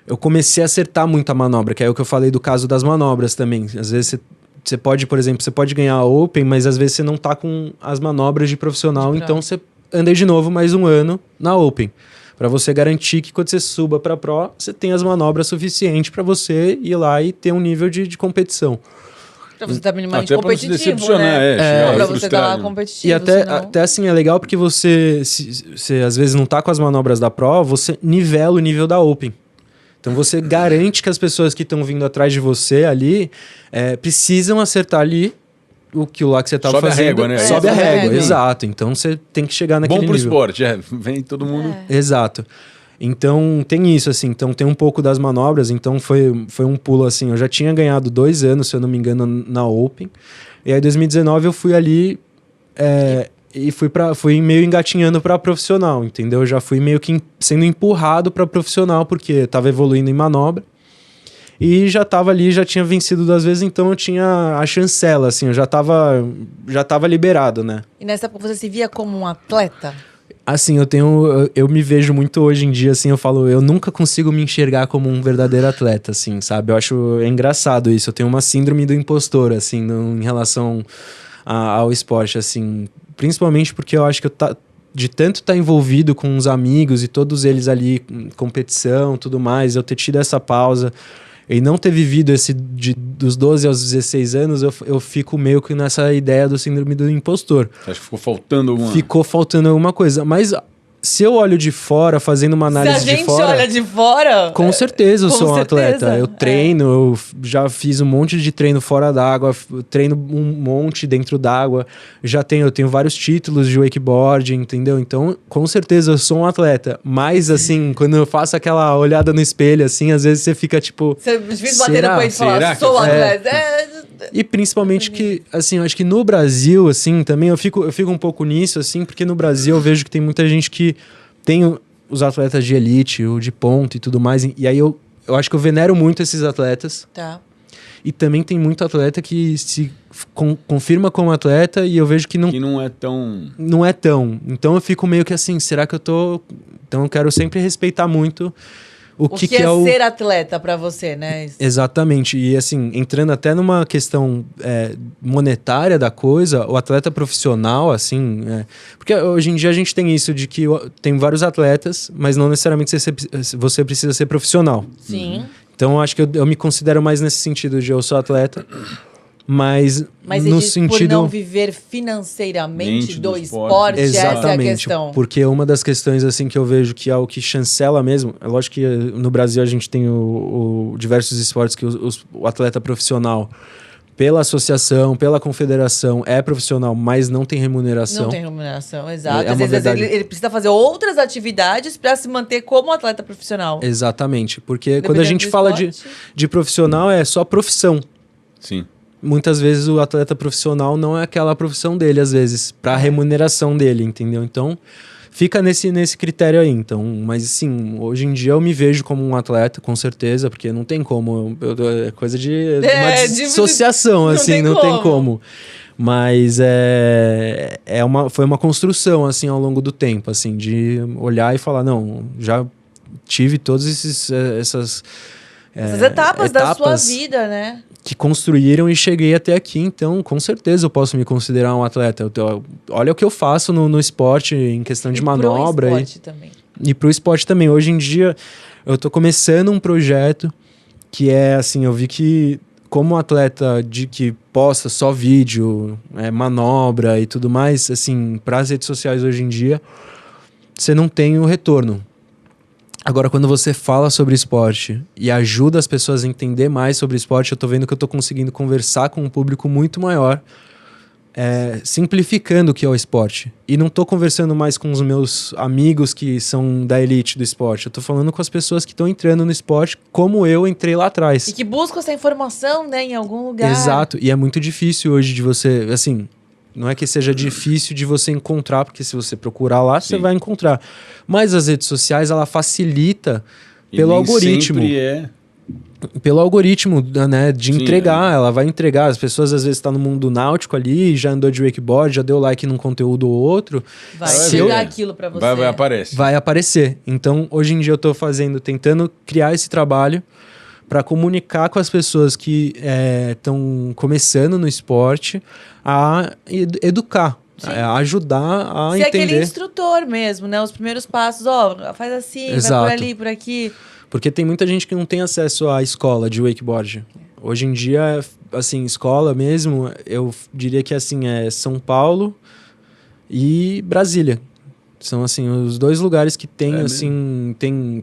Eu comecei a acertar muito a manobra, que é o que eu falei do caso das manobras também. Às vezes você pode, por exemplo, você pode ganhar a Open, mas às vezes você não tá com as manobras de profissional, então você anda de novo mais um ano na Open. Para você garantir que quando você suba para Pro, você tem as manobras suficientes para você ir lá e ter um nível de competição. Pra você estar minimamente competitivo, né? Pra você estar lá competitivo. E até assim, é legal porque você às vezes não tá com as manobras da Pro, você nivela o nível da Open. Então você garante que as pessoas que estão vindo atrás de você ali precisam acertar ali o que lá que você estava fazendo. Sobe a régua, né? Sobe a régua, exato. Então você tem que chegar naquele nível. Bom pro esporte, vem todo mundo. Exato. Então tem isso, assim. Então tem um pouco das manobras. Então foi um pulo assim. Eu já tinha ganhado 2 anos, se eu não me engano, na Open. E aí em 2019 eu fui ali... E fui meio engatinhando para profissional, entendeu? Eu já fui meio que sendo empurrado para profissional, porque estava evoluindo em manobra. E já tava ali, já tinha vencido 2 vezes, então eu tinha a chancela, assim, eu já tava liberado, né? E nessa época você se via como um atleta? Assim, eu me vejo muito hoje em dia, assim, eu falo, eu nunca consigo me enxergar como um verdadeiro atleta, assim, sabe? Eu acho engraçado isso, eu tenho uma síndrome do impostor, assim, em relação ao esporte, assim, principalmente porque eu acho que de tanto estar envolvido com os amigos e todos eles ali, competição, tudo mais, eu ter tido essa pausa e não ter vivido dos 12 aos 16 anos, eu fico meio que nessa ideia do síndrome do impostor. Acho que ficou faltando alguma... Ficou faltando alguma coisa. Mas se eu olho de fora, fazendo uma análise de fora... Se a gente olha de fora... Com certeza eu sou um atleta. Eu treino, eu já fiz um monte de treino fora d'água, treino um monte dentro d'água. Eu tenho vários títulos de wakeboard, entendeu? Então, com certeza eu sou um atleta. Mas, assim, quando eu faço aquela olhada no espelho, assim, às vezes você fica tipo... Você difícil bater no peito e falar, sou atleta. E principalmente que, assim, eu acho que no Brasil, assim, também eu fico um pouco nisso, assim, porque no Brasil eu vejo que tem muita gente que tem os atletas de elite, o de ponta e tudo mais, e aí eu acho que eu venero muito esses atletas. Tá. E também tem muito atleta que se confirma como atleta e eu vejo que não... Que não é tão... Não é tão. Então eu fico meio que assim, será que eu tô... Então eu quero sempre respeitar muito... O que é ser atleta pra você, né? Exatamente. E assim, entrando até numa questão monetária da coisa, o atleta profissional, assim... porque hoje em dia a gente tem isso de que tem vários atletas, mas não necessariamente você precisa ser profissional. Sim. Então eu acho que eu me considero mais nesse sentido de eu sou atleta, mas no sentido... por não viver financeiramente do esporte, exatamente, essa é a questão. Porque uma das questões assim que eu vejo que é o que chancela mesmo, é lógico que no Brasil a gente tem diversos esportes que o atleta profissional, pela associação, pela confederação, é profissional, mas não tem remuneração. Não tem remuneração, exato. Às vezes ele precisa fazer outras atividades para se manter como atleta profissional. Exatamente, porque quando a gente fala de profissional, é só profissão. Sim. Muitas vezes o atleta profissional não é aquela profissão dele, às vezes, para a remuneração dele, entendeu? Então, fica nesse critério aí. Então, mas sim, hoje em dia eu me vejo como um atleta, com certeza, porque não tem como. É coisa de uma dissociação, assim, não tem como. Mas foi uma construção, assim, ao longo do tempo, assim, de olhar e falar, não, já tive todas essas etapas da sua vida, né? Que construíram e cheguei até aqui, então com certeza eu posso me considerar um atleta. Olha o que eu faço no esporte em questão de manobra. Pro esporte também. E pro esporte também. Hoje em dia eu tô começando um projeto que é assim, eu vi que como atleta que posta só vídeo, manobra e tudo mais, assim, para as redes sociais hoje em dia, você não tem o retorno. Agora, quando você fala sobre esporte e ajuda as pessoas a entender mais sobre esporte, eu tô vendo que eu tô conseguindo conversar com um público muito maior, simplificando o que é o esporte. E não tô conversando mais com os meus amigos que são da elite do esporte. Eu tô falando com as pessoas que estão entrando no esporte como eu entrei lá atrás. E que buscam essa informação, né, em algum lugar. Exato. E é muito difícil hoje de você, assim... Não é que seja difícil de você encontrar, porque se você procurar lá, você vai encontrar. Mas as redes sociais, ela facilita pelo algoritmo. Pelo algoritmo, né, de entregar. Ela vai entregar. As pessoas, às vezes, estão no mundo náutico ali, já andou de wakeboard, já deu like num conteúdo ou outro. Vai chegar aquilo pra você. Vai aparecer. Então, hoje em dia, eu tô tentando criar esse trabalho para comunicar com as pessoas que estão começando no esporte a educar, a ajudar a entender. Ser aquele instrutor mesmo, né? Os primeiros passos, faz assim, exato. Vai por ali, por aqui. Porque tem muita gente que não tem acesso à escola de wakeboard. Hoje em dia, assim, escola mesmo, eu diria que assim, é São Paulo e Brasília. São, assim, os 2 lugares que tem, assim...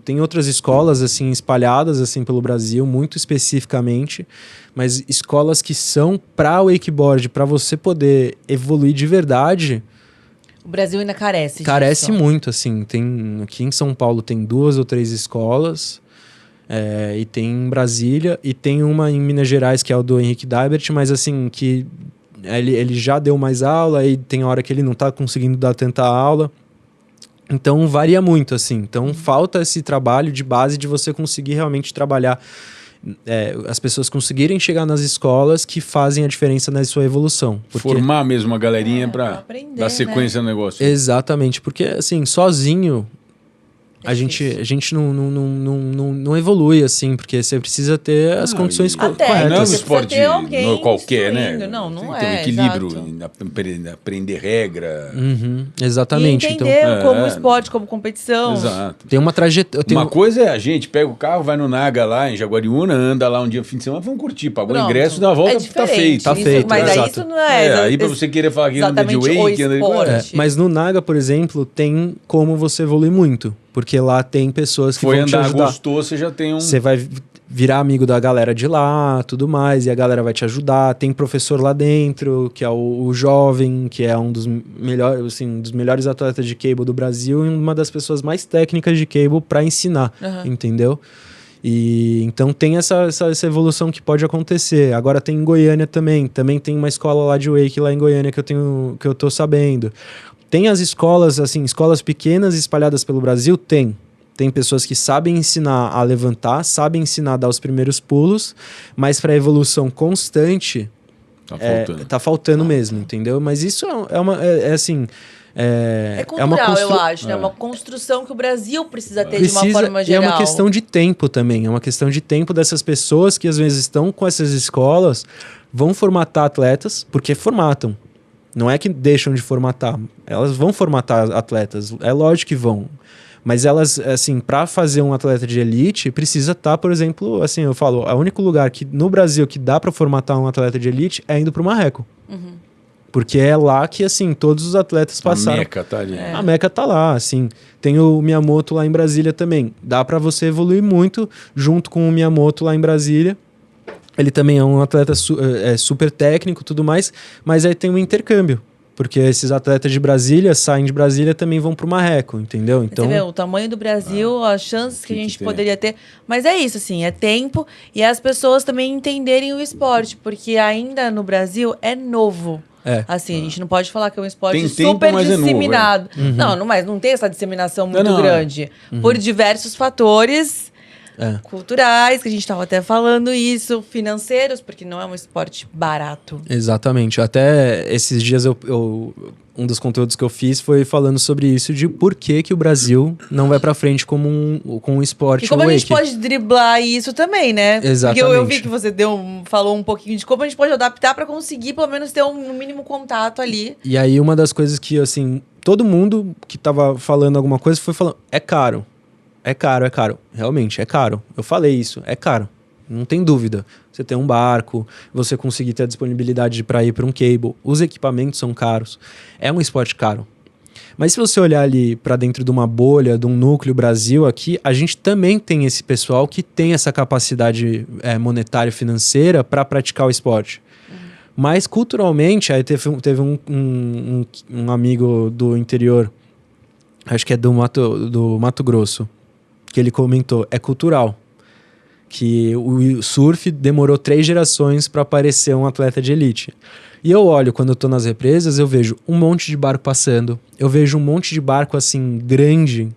Tem outras escolas, assim, espalhadas, assim, pelo Brasil, muito especificamente. Mas escolas que são para wakeboard, para você poder evoluir de verdade... O Brasil ainda carece disso. Carece muito, assim. Aqui em São Paulo tem 2 ou 3 escolas. E tem em Brasília. E tem uma em Minas Gerais, que é o do Henrique Daibert. Mas, assim, que ele já deu mais aula. E tem hora que ele não está conseguindo dar tanta aula. Então, varia muito, assim. Então, falta esse trabalho de base de você conseguir realmente trabalhar as pessoas conseguirem chegar nas escolas que fazem a diferença na sua evolução. Porque... Formar mesmo a galerinha para aprender, dar sequência no negócio. Exatamente, porque assim, sozinho a gente não evolui, assim, porque você precisa ter as condições corretas. Não é um Você esporte precisa ter alguém qualquer, né? instruindo. Não Tem que ter um é, equilíbrio, exato. aprender regra. Exatamente. E entender Então, como esporte, como competição. Exato. tem uma trajetória. Uma coisa é a gente pega o carro, vai no Naga lá em Jaguariúna, anda lá um dia, fim de semana, vamos curtir, pagou o Pronto. ingresso, dá a volta, tá diferente. feito. Tá feito, Mas aí exato. isso não é... Aí pra você querer falar que anda de exatamente wake, o anda de... esporte. Mas no Naga, por exemplo, tem como você evoluir muito. Porque lá tem pessoas que Foi vão te andar, ajudar. gostou, você já tem um... Você vai virar amigo da galera de lá, tudo mais, e a galera vai te ajudar. Tem professor lá dentro, que é o jovem, que é um dos melhores, assim, dos melhores atletas de cable do Brasil e uma das pessoas mais técnicas de cable para ensinar, entendeu? E então tem essa evolução que pode acontecer. Agora tem em Goiânia também tem uma escola lá de wake lá em Goiânia que eu tô sabendo. Tem as escolas, assim, escolas pequenas espalhadas pelo Brasil, tem pessoas que sabem ensinar a levantar, sabem ensinar a dar os primeiros pulos, mas para evolução constante tá faltando mesmo, entendeu? Mas isso É cultural, eu acho, né? É uma construção que o Brasil precisa ter de uma forma geral. E é uma questão de tempo também. É uma questão de tempo dessas pessoas que às vezes estão com essas escolas, vão formatar atletas, porque formatam. Não é que deixam de formatar. Elas vão formatar atletas. É lógico que vão. Mas elas, assim, para fazer um atleta de elite, precisa estar, por exemplo, assim, eu falo, o único lugar que no Brasil que dá para formatar um atleta de elite é indo para o Marreco. Porque é lá que, assim, todos os atletas passaram. A Meca tá ali. A Meca tá lá, assim. Tem o Miyamoto lá em Brasília também. Dá para você evoluir muito junto com o Miyamoto lá em Brasília. Ele também é um atleta super técnico e tudo mais, mas aí tem um intercâmbio. Porque esses atletas de Brasília saem de Brasília e também vão pro Marreco, entendeu? Então, você vê o tamanho do Brasil, as chances que a gente poderia ter. Mas é isso, assim, é tempo e as pessoas também entenderem o esporte, porque ainda no Brasil é novo. Assim, a gente não pode falar que é um esporte Tem super tempo, mas disseminado. É novo, Mas não tem essa disseminação muito grande. Por diversos fatores culturais, que a gente estava até falando isso, financeiros, porque não é um esporte barato. Exatamente. Até esses dias um dos conteúdos que eu fiz foi falando sobre isso, de por que o Brasil não vai pra frente como um esporte e como wake. a gente pode driblar isso também, né? Exatamente. Porque eu vi que você falou um pouquinho de como a gente pode adaptar pra conseguir pelo menos ter um mínimo contato ali. E aí uma das coisas que, assim, todo mundo que tava falando alguma coisa foi falando, é caro. É caro, é caro. Realmente, é caro. Eu falei isso, é caro. Não tem dúvida. Você tem um barco, você conseguir ter a disponibilidade para ir para um cable. Os equipamentos são caros. É um esporte caro. Mas se você olhar ali para dentro de uma bolha, de um núcleo Brasil aqui, a gente também tem esse pessoal que tem essa capacidade monetária e financeira para praticar o esporte. Mas culturalmente, aí teve um amigo do interior, acho que é do Mato Grosso, que ele comentou, é cultural. Que o surf demorou 3 gerações para aparecer um atleta de elite. E eu olho, quando eu tô nas represas, eu vejo um monte de barco passando, eu vejo um monte de barco, assim, grande,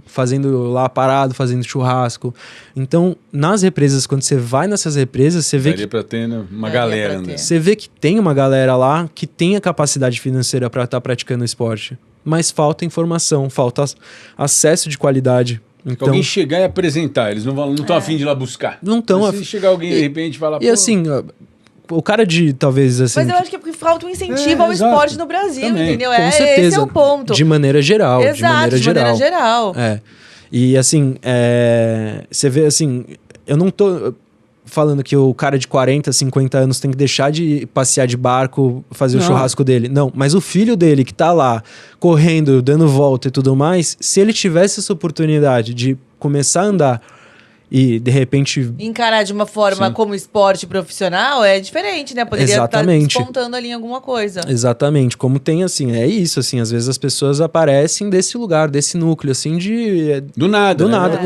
fazendo lá parado, fazendo churrasco. Então, nas represas, quando você vai nessas represas, você vê Daria pra ter, né, uma galera andando. Você vê que tem uma galera lá que tem a capacidade financeira para estar praticando o esporte. Mas falta informação, falta acesso de qualidade. Então, alguém chegar e apresentar, eles não estão afim de ir lá buscar. Não estão. Se chegar alguém de repente e falar... E assim, o cara de talvez assim... Mas eu acho que é porque falta um incentivo ao esporte no Brasil, também. entendeu? Com certeza. Esse é o ponto. De maneira geral. Exato, de maneira geral. E assim, você vê assim, eu não tô falando que o cara de 40, 50 anos tem que deixar de passear de barco, fazer o churrasco dele. Não, mas o filho dele que tá lá, correndo, dando volta e tudo mais, se ele tivesse essa oportunidade de começar a andar e, de repente... encarar de uma forma como esporte profissional é diferente, né? Poderia estar despontando ali em alguma coisa. Exatamente. Como tem, assim, é isso, assim, às vezes as pessoas aparecem desse lugar, desse núcleo, assim, de... Do nada. Do nada.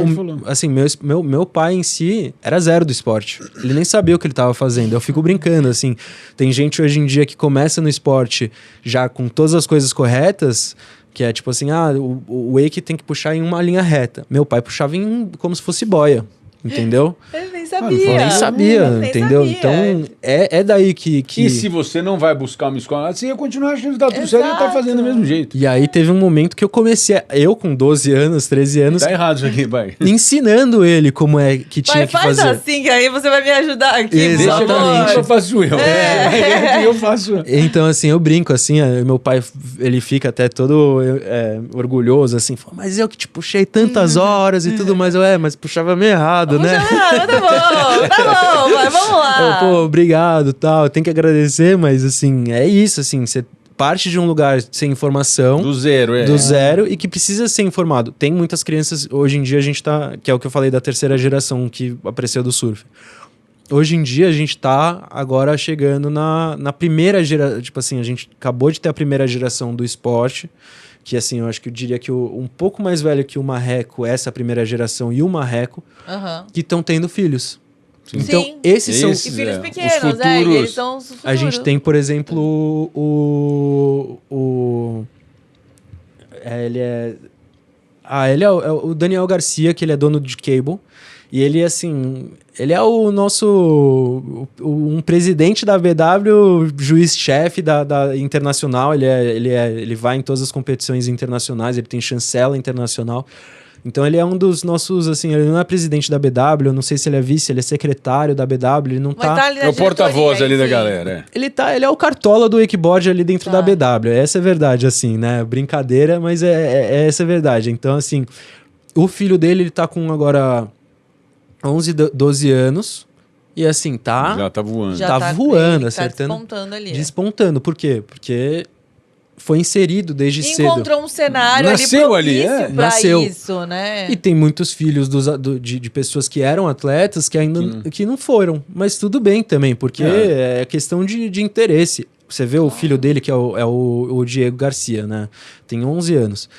Assim, meu pai em si era zero do esporte. Ele nem sabia o que ele estava fazendo. Eu fico brincando, assim. Tem gente hoje em dia que começa no esporte já com todas as coisas corretas... Que é tipo assim, o wake tem que puxar em uma linha reta. Meu pai puxava como se fosse boia, entendeu? nem sabia. Eu nem sabia, Nem entendeu? sabia. Então, é daí que... E se você não vai buscar uma escola, você ia continuar achando que tá tudo certo e tá Exato. fazendo do mesmo jeito. E aí teve um momento que eu comecei, eu com 12 anos, 13 anos, Tá errado isso aqui, vai. ensinando ele como é que tinha Pai, que faz fazer. assim, que aí você vai me ajudar aqui, Exatamente. por favor. Deixa eu faço eu. Eu faço. Então, assim, eu brinco, assim, meu pai, ele fica até todo orgulhoso, assim, fala, mas eu que te puxei tantas horas e tudo mais, mas puxava meio errado, né? Tá bom, vai, vamos lá. Pô, obrigado, tal, tem que agradecer, mas, assim, é isso, assim, você parte de um lugar sem informação, Do zero, do zero, e que precisa ser informado. Tem muitas crianças, hoje em dia a gente tá, que é o que eu falei da terceira geração que apareceu do surf. Hoje em dia a gente tá agora chegando na primeira geração, tipo assim, a gente acabou de ter a primeira geração do esporte, que assim, eu acho que eu diria que um pouco mais velho que o Marreco, essa primeira geração e o Marreco, que estão tendo filhos. Sim. Então, Sim. esses são... E filhos os pequenos, futuros. e eles são os futuros. A gente tem, por exemplo, ele é o Daniel Garcia, que ele é dono de Cable. E ele, assim, ele é o nosso... um presidente da BW, juiz-chefe da internacional. Ele vai em todas as competições internacionais, ele tem chancela internacional. Então ele é um dos nossos, assim, ele não é presidente da BW, eu não sei se ele é vice, ele é secretário da BW, ele não Mas tá ali na É o porta-voz diretoria, ali da enfim. galera. Ele é o cartola do wakeboard ali dentro da BW. Essa é a verdade, assim, né? Brincadeira, mas essa é a verdade. Então, assim, o filho dele, ele tá com agora 11, 12 anos. E assim, Já tá voando. Já tá voando, tá acertando. despontando ali. Despontando. Por quê? Porque foi inserido desde cedo. Encontrou um cenário Nasceu ali ali, propício pra Nasceu. isso, né? E tem muitos filhos de pessoas que eram atletas que ainda que não foram. Mas tudo bem também, porque é questão de interesse. Você vê o filho dele, que é o Diego Garcia, né? Tem 11 anos.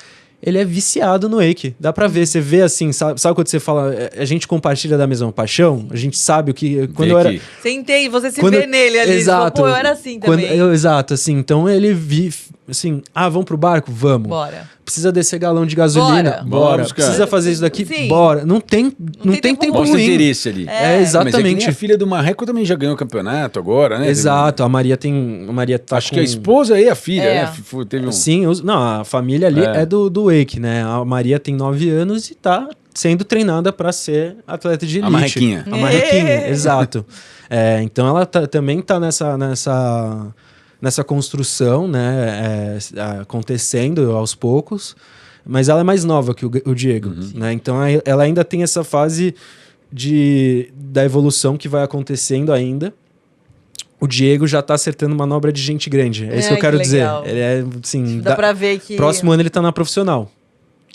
Ele é viciado no wake. Dá pra ver. Você vê assim, sabe quando você fala, a gente compartilha da mesma paixão? A gente sabe o que... Quando eu era... Você entende, você se vê nele ali. Exato. Pô, eu era assim também. Exato, assim. Então ele assim, vamos pro barco? Vamos. Bora. Precisa descer galão de gasolina? Bora. Precisa fazer isso daqui? Sim. Bora. Não tem tempo Mostra ruim. interesse ali. É, Mas é que exatamente. nem a filha do Marreco também já ganhou o campeonato agora, né? Exato. A Maria tá Acho que a esposa e a filha, É. né? Teve um... Sim, não, a família ali é do wake, né? A Maria tem 9 anos e tá sendo treinada para ser atleta de elite. A marrequinha. A marrequinha, exato. Então ela também tá nessa construção, né? Acontecendo aos poucos. Mas ela é mais nova que o Diego, né? Então ela ainda tem essa fase da evolução que vai acontecendo ainda. O Diego já tá acertando manobra de gente grande. É isso que eu quero dizer. legal. Ele é, assim... Dá pra ver que... Próximo ano ele tá na profissional.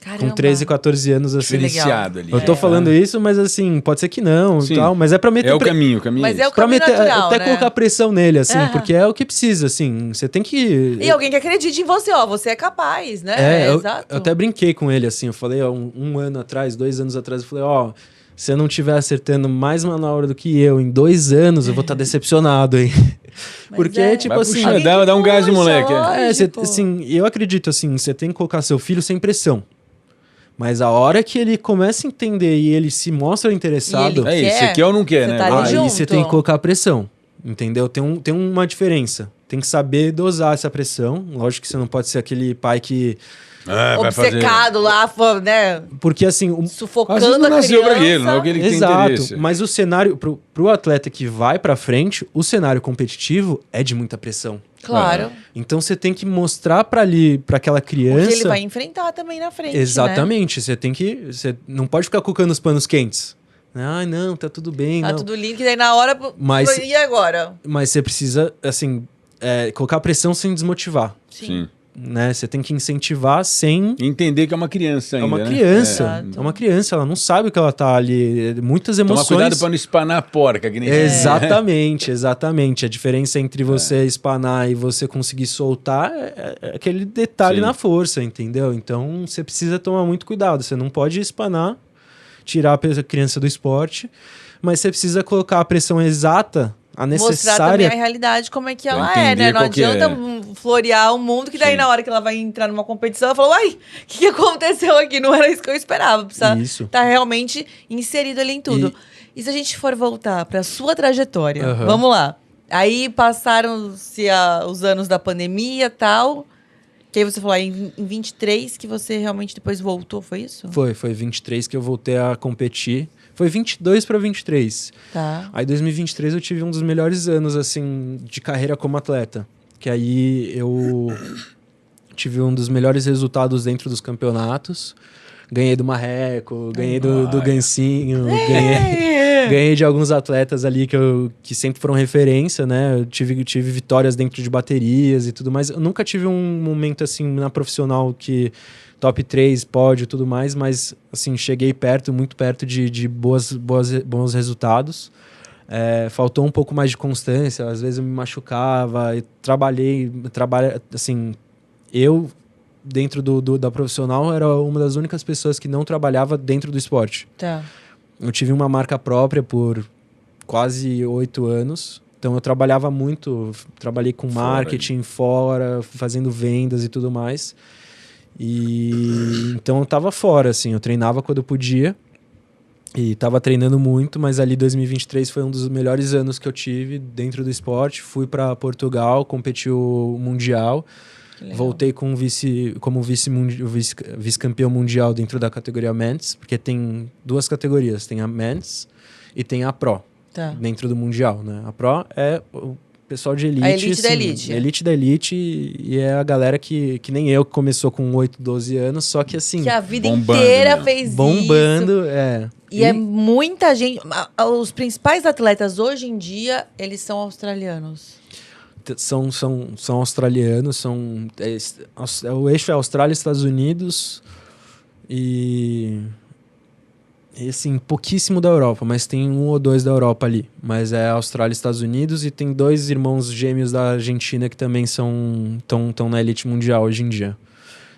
Caramba. Com 13, 14 anos, assim. Diferenciado ali. Eu tô falando isso, mas assim, pode ser que não, Sim. tal, mas é pra meter... É o caminho. Mas é o Pra caminho meter, natural, até né? colocar pressão nele, assim, Aham. porque é o que precisa, assim. Você tem que... E alguém que acredite em você, ó. Você é capaz, né? eu Exato. até brinquei com ele, assim. Eu falei, ó, um ano atrás, 2 anos atrás, eu falei, ó... Se eu não estiver acertando mais manobra do que eu em 2 anos, eu vou estar decepcionado, hein? Mas Porque, é. tipo Vai assim... puxando, Alguém que dá um gás de puxa, moleque. lógico. Assim, eu acredito, assim, você tem que colocar seu filho sem pressão. Mas a hora que ele começa a entender e ele se mostra interessado, E ele É isso, você quer ou não quer, Você né? tá ali Vai. aí junto. você tem que colocar pressão. Entendeu? Tem uma diferença. Tem que saber dosar essa pressão. Lógico que você não pode ser aquele pai que... Vai fazer. Obcecado lá, né? Porque assim... Às vezes Sufocando não a nasceu criança. pra aquilo, não é o que ele tem Exato, interesse. mas o cenário, pro atleta que vai pra frente, o cenário competitivo é de muita pressão. Claro. Então você tem que mostrar pra aquela criança... Porque ele vai enfrentar também na frente, Exatamente, você não pode ficar colocando os panos quentes. Ai, não, tá tudo bem. né? Tá não. tudo lindo, que daí na hora... Mas- E agora? Mas você precisa, assim, colocar pressão sem desmotivar. Sim. Né? Você tem que incentivar sem... Entender que é uma criança ainda, É uma né? criança. Exato. É uma criança, ela não sabe o que ela tá ali. Muitas Toma emoções. cuidado pra não espanar a porca, que nem Exatamente, exatamente. A diferença entre você espanar e você conseguir soltar é aquele detalhe Sim. na força, entendeu? Então você precisa tomar muito cuidado. Você não pode espanar, tirar a criança do esporte, mas você precisa colocar a pressão exata a mostrar necessária... também a realidade, como é que Pra ela é, né? entender Não qual que adianta é. florear o mundo, que daí Sim. na hora que ela vai entrar numa competição, ela fala, uai, o que aconteceu aqui? Não era isso que eu esperava. Precisa Isso. estar realmente inserido ali em tudo. E se a gente for voltar pra sua trajetória, Aham. vamos lá. Aí passaram-se os anos da pandemia e tal... Que aí você falou, em 23 que você realmente depois voltou, foi isso? Foi 23 que eu voltei a competir. Foi 22 para 23. Tá. Aí, 2023, eu tive um dos melhores anos, assim, de carreira como atleta. Que aí eu tive um dos melhores resultados dentro dos campeonatos. Ganhei do Marreco, ganhei do Gancinho, ganhei de alguns atletas ali que sempre foram referência, né? Eu tive vitórias dentro de baterias e tudo mais. Eu nunca tive um momento, assim, na profissional que... top 3, pódio e tudo mais, mas, assim, cheguei perto, muito perto de bons resultados. Faltou um pouco mais de constância, às vezes eu me machucava, e assim, eu, dentro da profissional, era uma das únicas pessoas que não trabalhava dentro do esporte. Tá. Eu tive uma marca própria por quase 8 anos, então eu trabalhava muito, trabalhei com marketing fora, fazendo vendas e tudo mais. E então eu tava fora, assim, eu treinava quando eu podia e tava treinando muito, mas ali 2023 foi um dos melhores anos que eu tive dentro do esporte. Fui para Portugal, competi o Mundial, voltei como vice-campeão mundial dentro da categoria Men's, porque tem duas categorias, tem a Men's e tem a Pro, dentro do Mundial, né? A Pro é o pessoal de elite. A elite assim, da elite. Elite da elite e é a galera que nem eu, que começou com 8, 12 anos, só que assim... Que a vida bombando, inteira né? fez bombando, isso. E é muita gente... Os principais atletas hoje em dia, eles são australianos. São australianos, o eixo é Austrália, Estados Unidos e assim, pouquíssimo da Europa, mas tem 1 ou 2 da Europa ali. Mas é Austrália e Estados Unidos, e tem 2 irmãos gêmeos da Argentina que também estão na elite mundial hoje em dia.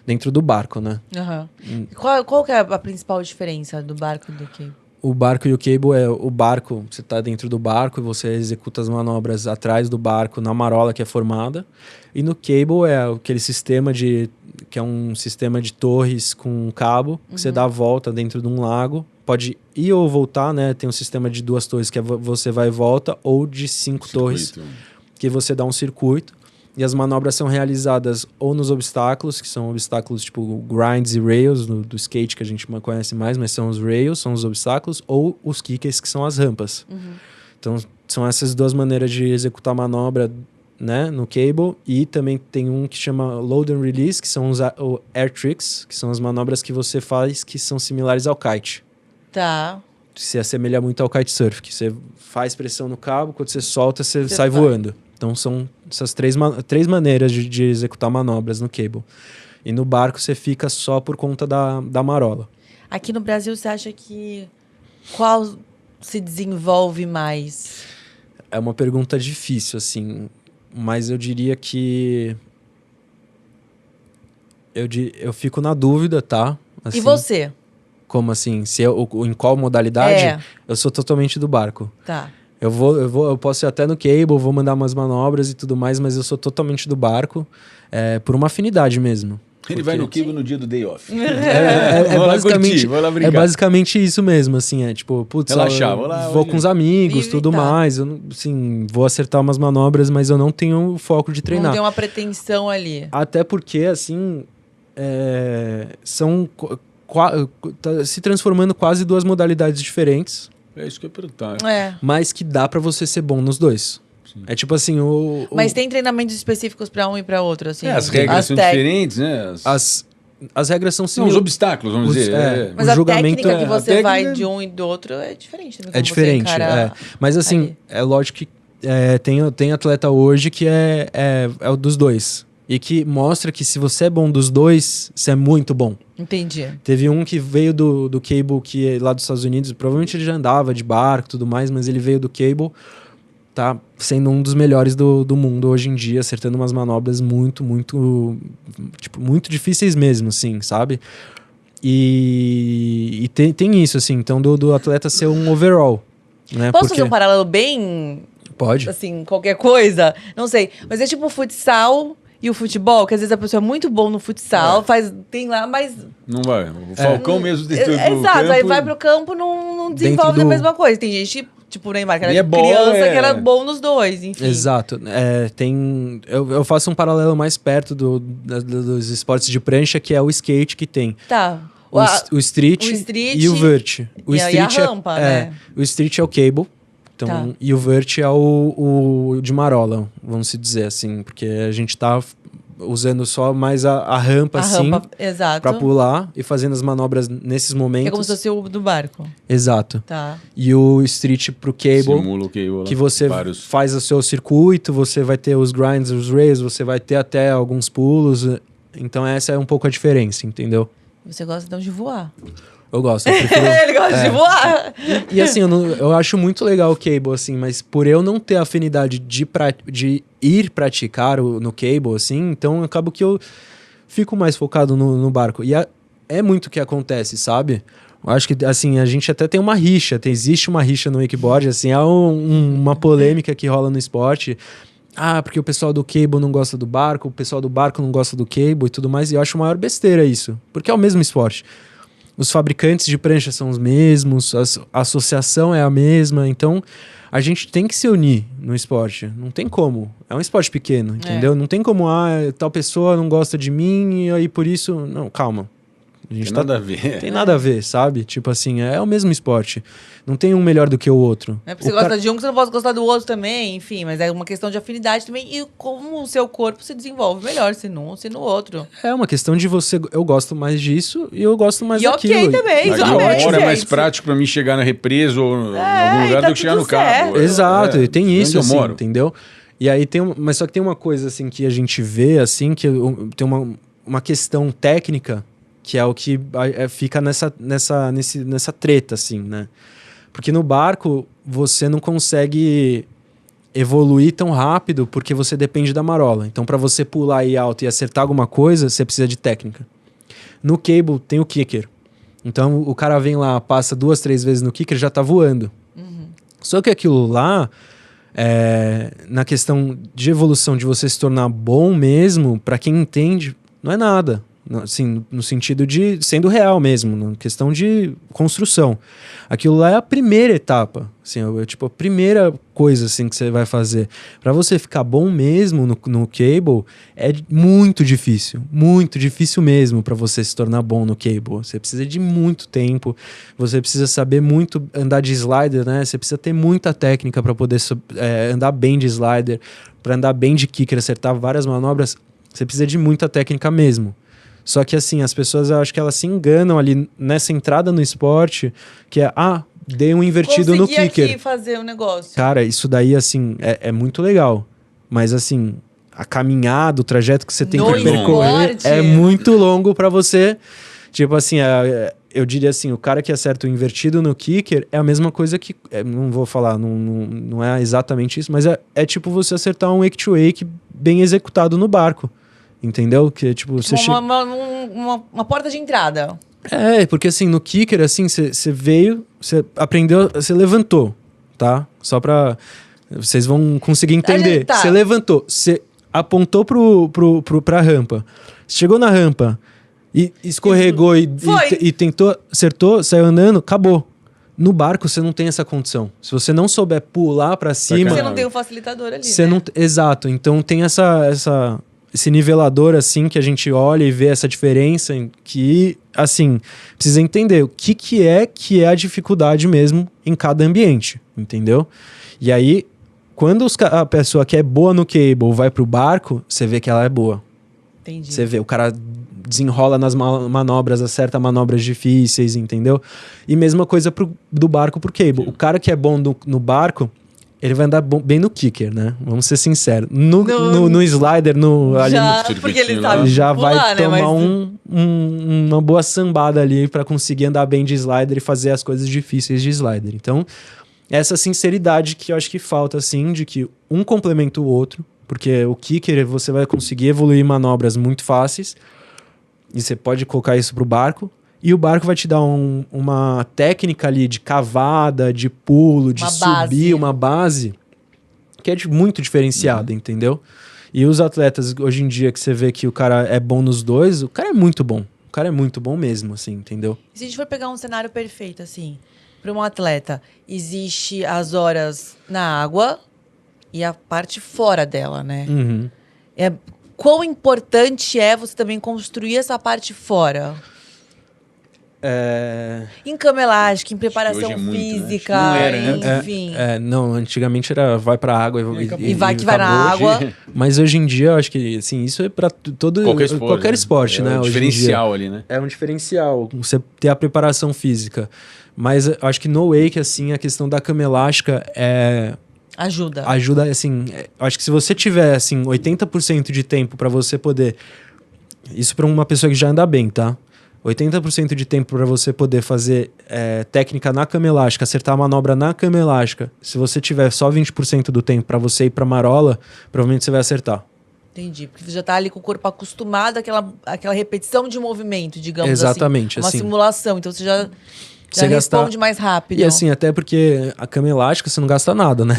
Dentro do barco, né? Uhum. Qual que é a principal diferença do barco e do cable? O barco e o cable o barco, você está dentro do barco e você executa as manobras atrás do barco na marola que é formada. E no cable é aquele sistema que é um sistema de torres com um cabo, que você dá a volta dentro de um lago. Pode ir ou voltar, né? Tem um sistema de 2 torres que você vai e volta, ou de 5 torres que você dá um circuito. E as manobras são realizadas ou nos obstáculos, que são obstáculos tipo grinds e rails, do skate que a gente conhece mais, mas são os rails, são os obstáculos, ou os kickers, que são as rampas. Então, são essas 2 maneiras de executar a manobra, né, no cable. E também tem um que chama load and release, que são os air tricks, que são as manobras que você faz que são similares ao kite. Tá. Se assemelha muito ao kitesurf, que você faz pressão no cabo, quando você solta, você sai voando. Então, são essas 3 maneiras de executar manobras no cable. E no barco, você fica só por conta da marola. Aqui no Brasil, você acha que qual se desenvolve mais? É uma pergunta difícil, assim. Mas eu diria que... Eu fico na dúvida, tá? Assim, E você? Como assim? Em qual modalidade? Eu sou totalmente do barco. Tá. Eu posso ir até no cable, vou mandar umas manobras e tudo mais, mas eu sou totalmente do barco, por uma afinidade mesmo. Ele vai no cable no dia do day off. Vou lá brincar. É basicamente isso mesmo, assim, tipo, putz, relaxar, vou com os amigos, tudo mais, eu, assim, vou acertar umas manobras, mas eu não tenho o foco de treinar. Não tem uma pretensão ali. Até porque, assim, são tá se transformando quase 2 modalidades diferentes. É isso que eu ia perguntar. Mas que dá pra você ser bom nos 2. Sim. É tipo assim, Mas tem treinamentos específicos pra um e pra outro, assim? As regras são diferentes, né? As regras são similares. Os obstáculos, vamos dizer. Mas a técnica que você vai de um e do outro é diferente. É diferente, Mas assim, é lógico que tem atleta hoje que é o dos 2. E que mostra que se você é bom dos 2, você é muito bom. Entendi. Teve um que veio do cable, que é lá dos Estados Unidos. Provavelmente ele já andava de barco e tudo mais, mas ele veio do cable, tá sendo um dos melhores do mundo hoje em dia, acertando umas manobras muito difíceis mesmo, assim, sabe? E tem isso, assim, então do atleta ser um overall, né? Posso fazer um paralelo bem Pode. Assim, qualquer coisa? Não sei. Mas é tipo o futsal e o futebol, que às vezes a pessoa é muito bom no futsal, tem lá, mas... Não vai. O Falcão mesmo dentro do Exato, campo... aí vai pro campo, não desenvolve a mesma coisa. Tem gente, tipo o Neymar, que era criança, que era bom nos dois, enfim. Exato. Eu faço um paralelo mais perto dos esportes de prancha, que é o skate que tem. Tá. O street e o vert. E a rampa, né? O street é o cable. Então, Tá. E o vert é o de marola, vamos se dizer assim. Porque a gente tá usando só mais a rampa, exato. pra pular e fazendo as manobras nesses momentos. Que é como se fosse o do barco. Exato. Tá. E o street pro cable, Simula o cable lá. que você faz o seu circuito, você vai ter os grinds, os rails, você vai ter até alguns pulos. Então essa é um pouco a diferença, entendeu? Você gosta então de voar. Eu gosto. Eu prefiro... Ele gosta de voar. E assim, eu acho muito legal o cable, assim, mas por eu não ter afinidade de ir praticar no cable, assim, então acabo que eu fico mais focado no barco. E é muito o que acontece, sabe? Eu acho que, assim, a gente até tem uma rixa, existe uma rixa no wakeboard, assim, há uma polêmica que rola no esporte. Ah, porque o pessoal do cable não gosta do barco, o pessoal do barco não gosta do cable e tudo mais, e eu acho a maior besteira isso, porque é o mesmo esporte. Os fabricantes de prancha são os mesmos, a associação é a mesma, então a gente tem que se unir no esporte. Não tem como. É um esporte pequeno, entendeu? Não tem como, tal pessoa não gosta de mim e aí por isso... Não, calma. A gente tem nada a ver. Tem nada a ver, sabe? Tipo assim, é o mesmo esporte. Não tem um melhor do que o outro. É porque você gosta de um que você não pode gostar do outro também, enfim. Mas é uma questão de afinidade também. E como o seu corpo se desenvolve melhor, se num ou se no outro. É uma questão de você... Eu gosto mais disso e eu gosto mais daquilo. E ok também, Naquela exatamente. hora é mais prático pra mim chegar na represa ou em algum lugar tá do que chegar no tudo carro. certo. Exato, e tem isso, onde eu assim, moro. entendeu? E aí mas só que tem uma coisa, assim, que a gente vê, assim, que tem uma questão técnica que é o que fica nessa treta, assim, né? Porque no barco você não consegue evoluir tão rápido porque você depende da marola. Então, para você pular aí alto e acertar alguma coisa, você precisa de técnica. No cable tem o kicker. Então, o cara vem lá, passa 2, 3 vezes no kicker, já tá voando. Só que aquilo lá, na questão de evolução, de você se tornar bom mesmo, para quem entende, não é nada. Assim, no sentido de sendo real mesmo, na questão de construção. Aquilo lá é a primeira etapa, assim, tipo a primeira coisa assim que você vai fazer. Para você ficar bom mesmo no cable é muito difícil mesmo para você se tornar bom no cable. Você precisa de muito tempo, você precisa saber muito andar de slider, né? Você precisa ter muita técnica para poder andar bem de slider, para andar bem de kicker, acertar várias manobras. Você precisa de muita técnica mesmo. Só que assim, as pessoas, eu acho que elas se enganam ali nessa entrada no esporte, que é, dei um invertido no kicker. Consegui aqui fazer um negócio. Cara, isso daí, assim, é muito legal. Mas assim, a caminhada, o trajeto que você tem que percorrer esporte. é muito longo pra você. Tipo assim, eu diria assim, o cara que acerta o invertido no kicker é a mesma coisa que... não vou falar, não é exatamente isso, mas é tipo você acertar um wake-to-wake bem executado no barco. Entendeu? Que tipo, você uma porta de entrada. Porque assim, no kicker, assim, você veio, você aprendeu, você levantou, tá? Só pra... Vocês vão conseguir entender. Você levantou, você apontou pra rampa. Chegou na rampa e escorregou e tentou, acertou, saiu andando, acabou. No barco, você não tem essa condição. Se você não souber pular pra cima... Você não tem o facilitador ali, Exato. Então tem esse nivelador, assim, que a gente olha e vê essa diferença, que, assim, precisa entender o que é a dificuldade mesmo em cada ambiente, entendeu? E aí, quando a pessoa que é boa no cable vai pro barco, você vê que ela é boa. Entendi. Você vê, o cara desenrola nas manobras, acerta manobras difíceis, entendeu? E mesma coisa do barco pro cable. O cara que é bom no barco... Ele vai andar bem no kicker, né? Vamos ser sinceros. No slider, porque ele sabe já pular, vai tomar né? uma boa sambada ali para conseguir andar bem de slider e fazer as coisas difíceis de slider. Então, essa sinceridade que eu acho que falta, assim, de que um complementa o outro, porque o kicker você vai conseguir evoluir manobras muito fáceis e você pode colocar isso pro barco. E o barco vai te dar uma técnica ali de cavada, de pulo, de subir, uma base que é muito diferenciada, entendeu? E os atletas, hoje em dia, que você vê que o cara é bom nos dois, o cara é muito bom. O cara é muito bom mesmo, assim, entendeu? E se a gente for pegar um cenário perfeito, assim, para um atleta, existe as horas na água e a parte fora dela, né? Uhum. Quão importante é você também construir essa parte fora? Em cama elástica, em preparação hoje é muito, né? física, Não era antes. enfim. Não, antigamente era vai pra água E vai que vai na acabou. água. Mas hoje em dia, eu acho que assim, isso é pra qualquer esporte, né? É um hoje em diferencial dia. ali, né? É um diferencial, você ter a preparação física. Mas eu acho que no wake, assim, a questão da cama elástica Ajuda, assim, eu acho que se você tiver, assim, 80% de tempo pra você poder... Isso pra uma pessoa que já anda bem, tá? 80% de tempo para você poder fazer técnica na cama elástica, acertar a manobra na cama elástica. Se você tiver só 20% do tempo para você ir para marola, provavelmente você vai acertar. Entendi. Porque você já tá ali com o corpo acostumado àquela repetição de movimento, digamos Exatamente, assim. Uma assim. simulação. Então você já Você responde mais rápido. E assim, até porque a cama elástica você não gasta nada, né?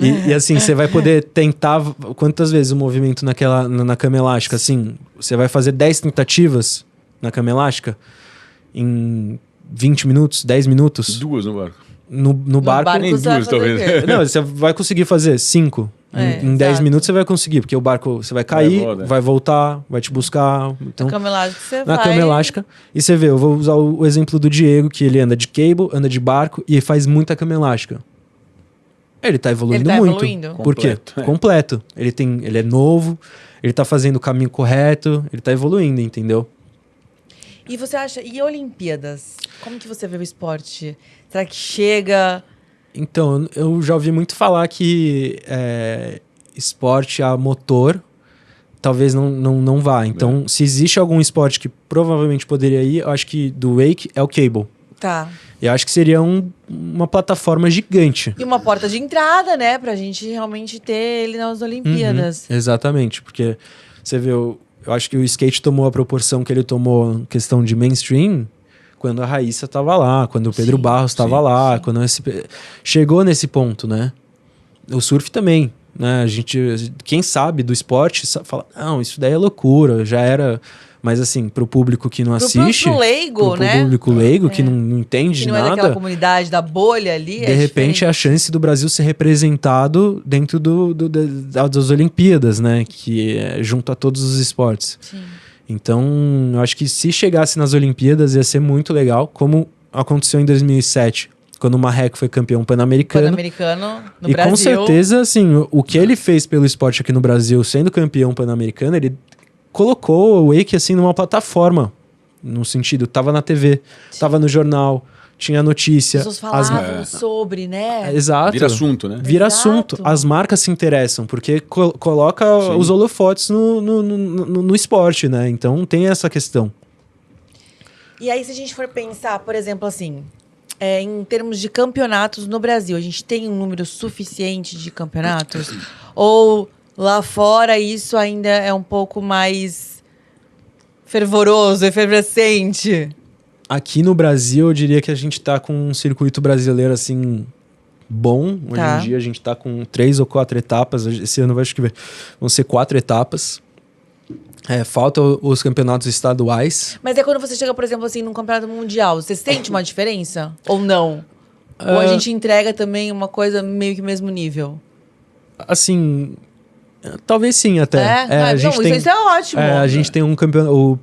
E assim, você vai poder tentar quantas vezes o movimento na cama elástica, assim, você vai fazer 10 tentativas na cama elástica em 20 minutos, 10 minutos. 2 no barco. No barco nem você vai duas, fazer o talvez. quê? Não, você vai conseguir fazer 5. Em 10 exato. minutos você vai conseguir, porque o barco você vai cair, vai voltar, vai te buscar. Então, Na cama elástica você na vai... cama elástica. E você vê, eu vou usar o exemplo do Diego, que ele anda de cable, anda de barco e faz muita cama elástica. Ele tá evoluindo Ele tá muito. evoluindo. Por quê? Completo, Completo. Ele é novo, ele tá fazendo o caminho correto, ele tá evoluindo, entendeu? E você acha... E Olimpíadas? Como que você vê o esporte? Será que chega... Então, eu já ouvi muito falar que esporte a motor talvez não vá. Então, se existe algum esporte que provavelmente poderia ir, eu acho que do wake é o cable. Tá. Eu acho que seria uma plataforma gigante. E uma porta de entrada, né? Pra gente realmente ter ele nas Olimpíadas. Exatamente, porque você vê, eu acho que o skate tomou a proporção que ele tomou em questão de mainstream quando a Raíssa estava lá, quando o Pedro Barros estava lá, quando chegou nesse ponto, né? O surf também, né? Quem sabe do esporte fala, não, isso daí é loucura, já era... Mas assim, pro público que não assiste... Pro leigo, né? Pro público leigo que não entende que não nada... é daquela comunidade, da bolha ali. De repente, a chance do Brasil ser representado dentro das Olimpíadas, né? Que é junto a todos os esportes. Sim. Então, eu acho que se chegasse nas Olimpíadas ia ser muito legal, como aconteceu em 2007, quando o Marreco foi campeão pan-americano. Pan-americano no e Brasil. com certeza, assim, o que ele fez pelo esporte aqui no Brasil, sendo campeão pan-americano, ele colocou o wake assim numa plataforma, no sentido, tava na TV, tava no jornal, tinha notícia. As pessoas falavam sobre, né? Exato. Vira assunto, né? Vira Exato. assunto. As marcas se interessam, porque coloca os holofotes no esporte, né? Então tem essa questão. E aí, se a gente for pensar, por exemplo, assim, em termos de campeonatos no Brasil, a gente tem um número suficiente de campeonatos? Ou lá fora isso ainda é um pouco mais fervoroso, efervescente? Aqui no Brasil, eu diria que a gente tá com um circuito brasileiro, assim, bom. Hoje em dia, a gente tá com 3 ou 4 etapas. Esse ano, acho que vão ser 4 etapas. Faltam os campeonatos estaduais. Mas é quando você chega, por exemplo, assim, num campeonato mundial, você sente uma diferença? Ou não? Ou a gente entrega também uma coisa meio que mesmo nível? Assim... Talvez sim, até. Isso é ótimo. A gente tem um campeonato.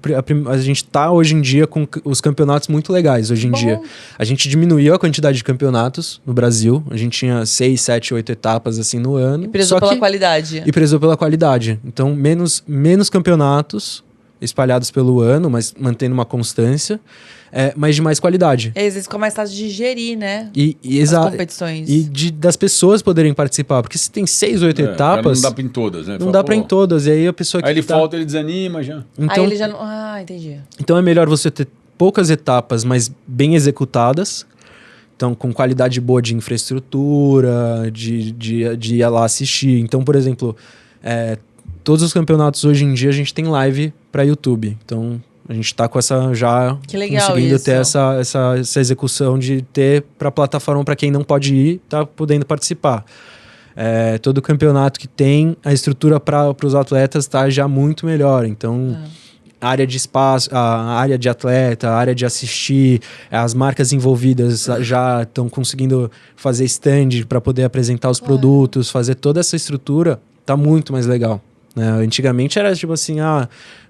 A gente tá hoje em dia com os campeonatos muito legais. Hoje em dia. A gente diminuiu a quantidade de campeonatos no Brasil. A gente tinha 6, 7, 8 etapas assim no ano. E prezou pela qualidade. E prezou pela qualidade. Então, menos campeonatos espalhados pelo ano, mas mantendo uma constância. Mas de mais qualidade. E às vezes fica mais fácil de digerir, né? As competições. E das pessoas poderem participar. Porque se tem 6, 8 etapas... Não dá pra em todas, né? Não dá pra em todas. E aí a pessoa que Aí ele falta, ele desanima já. Então, aí ele já não... Ah, entendi. Então é melhor você ter poucas etapas, mas bem executadas. Então, com qualidade boa de infraestrutura, de ir lá assistir. Então, por exemplo, todos os campeonatos hoje em dia a gente tem live pra YouTube. Então... A gente tá com essa já que legal conseguindo isso. ter essa execução de ter pra plataforma para quem não pode ir, tá podendo participar. todo campeonato que tem, a estrutura para os atletas está já muito melhor. Então, a área de espaço, a área de atleta, a área de assistir, as marcas envolvidas já estão conseguindo fazer stand para poder apresentar os produtos, fazer toda essa estrutura, tá muito mais legal. Né? Antigamente era tipo assim,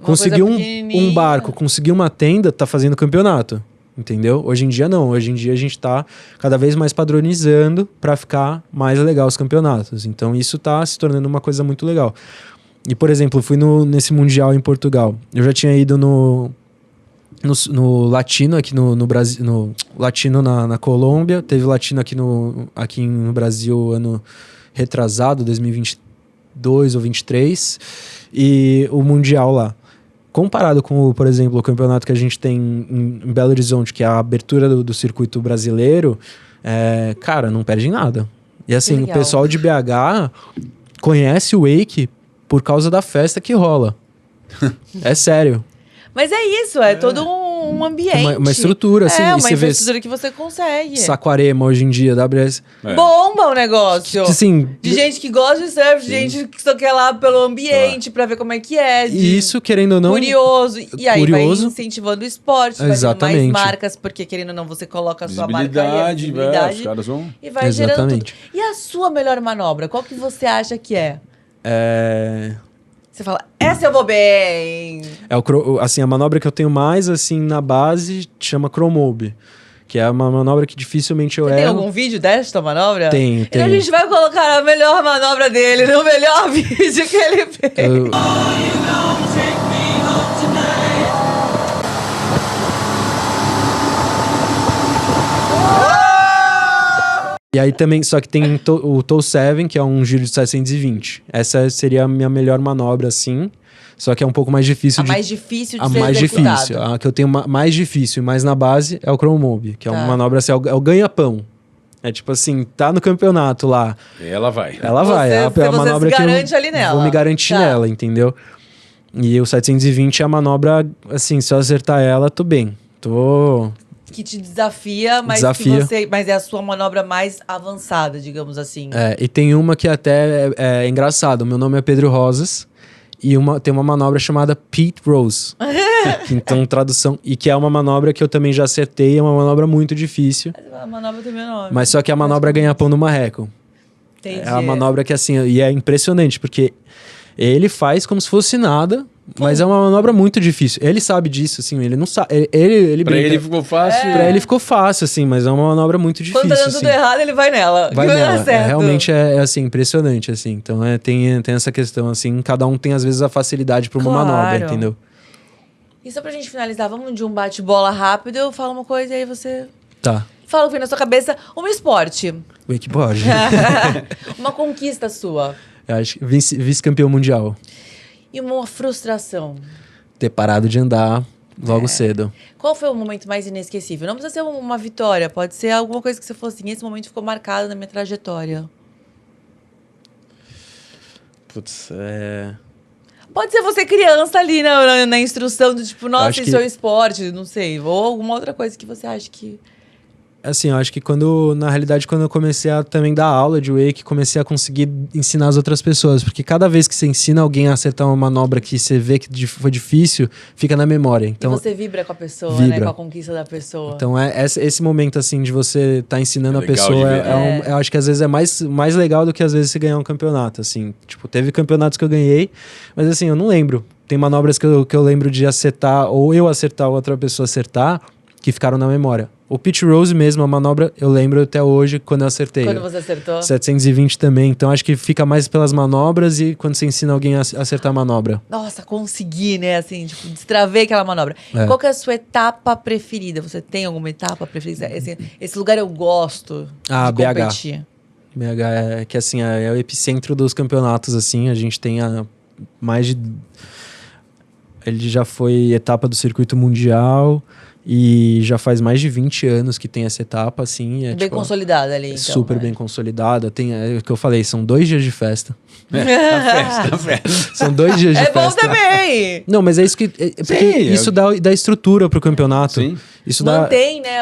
conseguir um barco, conseguir uma tenda, tá fazendo campeonato. Entendeu? Hoje em dia não. Hoje em dia a gente tá cada vez mais padronizando para ficar mais legal os campeonatos. Então isso tá se tornando uma coisa muito legal. E, por exemplo, eu fui nesse Mundial em Portugal. Eu já tinha ido no Latino aqui no Brasil, no Latino na Colômbia, teve Latino aqui no Brasil ano retrasado, 2022 ou 23, e o Mundial lá. Comparado com, por exemplo, o campeonato que a gente tem em Belo Horizonte, que é a abertura do circuito brasileiro, cara, não perde em nada. E assim, o pessoal de BH conhece o Wake por causa da festa que rola. É sério. Mas é isso, todo um ambiente. Uma estrutura, assim. É, e uma você infraestrutura que você consegue. Saquarema hoje em dia, WS. Bomba o negócio. Assim, de gente que gosta de surf, de gente que só quer lá pelo ambiente, pra ver como é que é. E isso, querendo ou não... Curioso. E aí vai incentivando o esporte, vai tendo mais marcas, porque querendo ou não, você coloca a sua marca aí, visibilidade. Os caras vão... E vai gerando tudo. E a sua melhor manobra? Qual que você acha que é? Você fala, essa eu vou bem. Assim, a manobra que eu tenho mais assim na base chama Chromobe, que é uma manobra que dificilmente eu erro. Tem algum vídeo desta manobra? Tem. Então a gente vai colocar a melhor manobra dele no melhor vídeo que ele fez. E aí também, só que tem o Toe 7, que é um giro de 720. Essa seria a minha melhor manobra, assim. Só que é um pouco mais difícil mais difícil de a ser mais executado. difícil. A que eu tenho mais difícil e mais na base é o Chromobe, que é uma manobra assim, é o ganha-pão. É tipo assim, tá no campeonato lá. Ela vai. Ela vai. É a manobra se garante ali nela. Vou me garantir nela, entendeu? E o 720 é a manobra, assim, se eu acertar ela, tô bem. Que te desafia, mas mas é a sua manobra mais avançada, digamos assim. E tem uma que até é engraçado. O meu nome é Pedro Rosas e tem uma manobra chamada Pete Rose. Então, tradução... E que é uma manobra que eu também já acertei. É uma manobra muito difícil. A manobra tem meu nome. Mas só que a manobra ganha pão no marreco. Entendi. É a manobra que, assim... E é impressionante, porque ele faz como se fosse nada... Mas é uma manobra muito difícil. Ele sabe disso, assim, ele não sabe. Ele pra ele ficou fácil. Pra ele ficou fácil, assim, mas é uma manobra muito difícil. Quando tá dando tudo errado, ele vai nela. Vai nela. Certo. Realmente é assim, impressionante, assim. Então tem essa questão, assim, cada um tem, às vezes, a facilidade pra uma manobra, entendeu? E só pra gente finalizar, vamos de um bate-bola rápido, eu falo uma coisa e aí você... Tá. Fala o que vem na sua cabeça. Um esporte. Wakeboard. Uma conquista sua. Eu acho que vice-campeão mundial. E uma frustração. Ter parado de andar logo cedo. Qual foi o momento mais inesquecível? Não precisa ser uma vitória, pode ser alguma coisa que você fosse assim, esse momento ficou marcado na minha trajetória. Putz, Pode ser você criança ali na instrução do tipo, nossa, isso é um esporte, não sei. Ou alguma outra coisa que você acha que... Assim, eu acho que na realidade, quando eu comecei a também dar aula de wake, comecei a conseguir ensinar as outras pessoas. Porque cada vez que você ensina alguém a acertar uma manobra que você vê que foi difícil, fica na memória. Então, e você vibra com a pessoa, né? Com a conquista da pessoa. Então, esse momento, assim, de você estar ensinando a pessoa, eu acho que às vezes é mais legal do que às vezes você ganhar um campeonato, assim. Tipo, teve campeonatos que eu ganhei, mas assim, eu não lembro. Tem manobras que eu lembro de acertar, ou eu acertar, ou outra pessoa acertar, que ficaram na memória. O Pitch Rose mesmo, a manobra, eu lembro até hoje quando eu acertei. Quando você acertou? 720 também. Então, acho que fica mais pelas manobras e quando você ensina alguém a acertar a manobra. Nossa, consegui, né? Assim, tipo, destravei aquela manobra. Qual que é a sua etapa preferida? Você tem alguma etapa preferida? Esse lugar eu gosto de competir. BH é que, assim, é o epicentro dos campeonatos, assim. A gente tem mais de... Ele já foi etapa do circuito mundial... E já faz mais de 20 anos que tem essa etapa, assim. É, bem consolidada ali, então. Super bem consolidada. Tem, é o que eu falei, são 2 dias de festa. A festa. São 2 dias de festa. É bom também! Não, mas é isso que... porque Sim, isso dá estrutura pro campeonato. Sim. Isso mantém, né?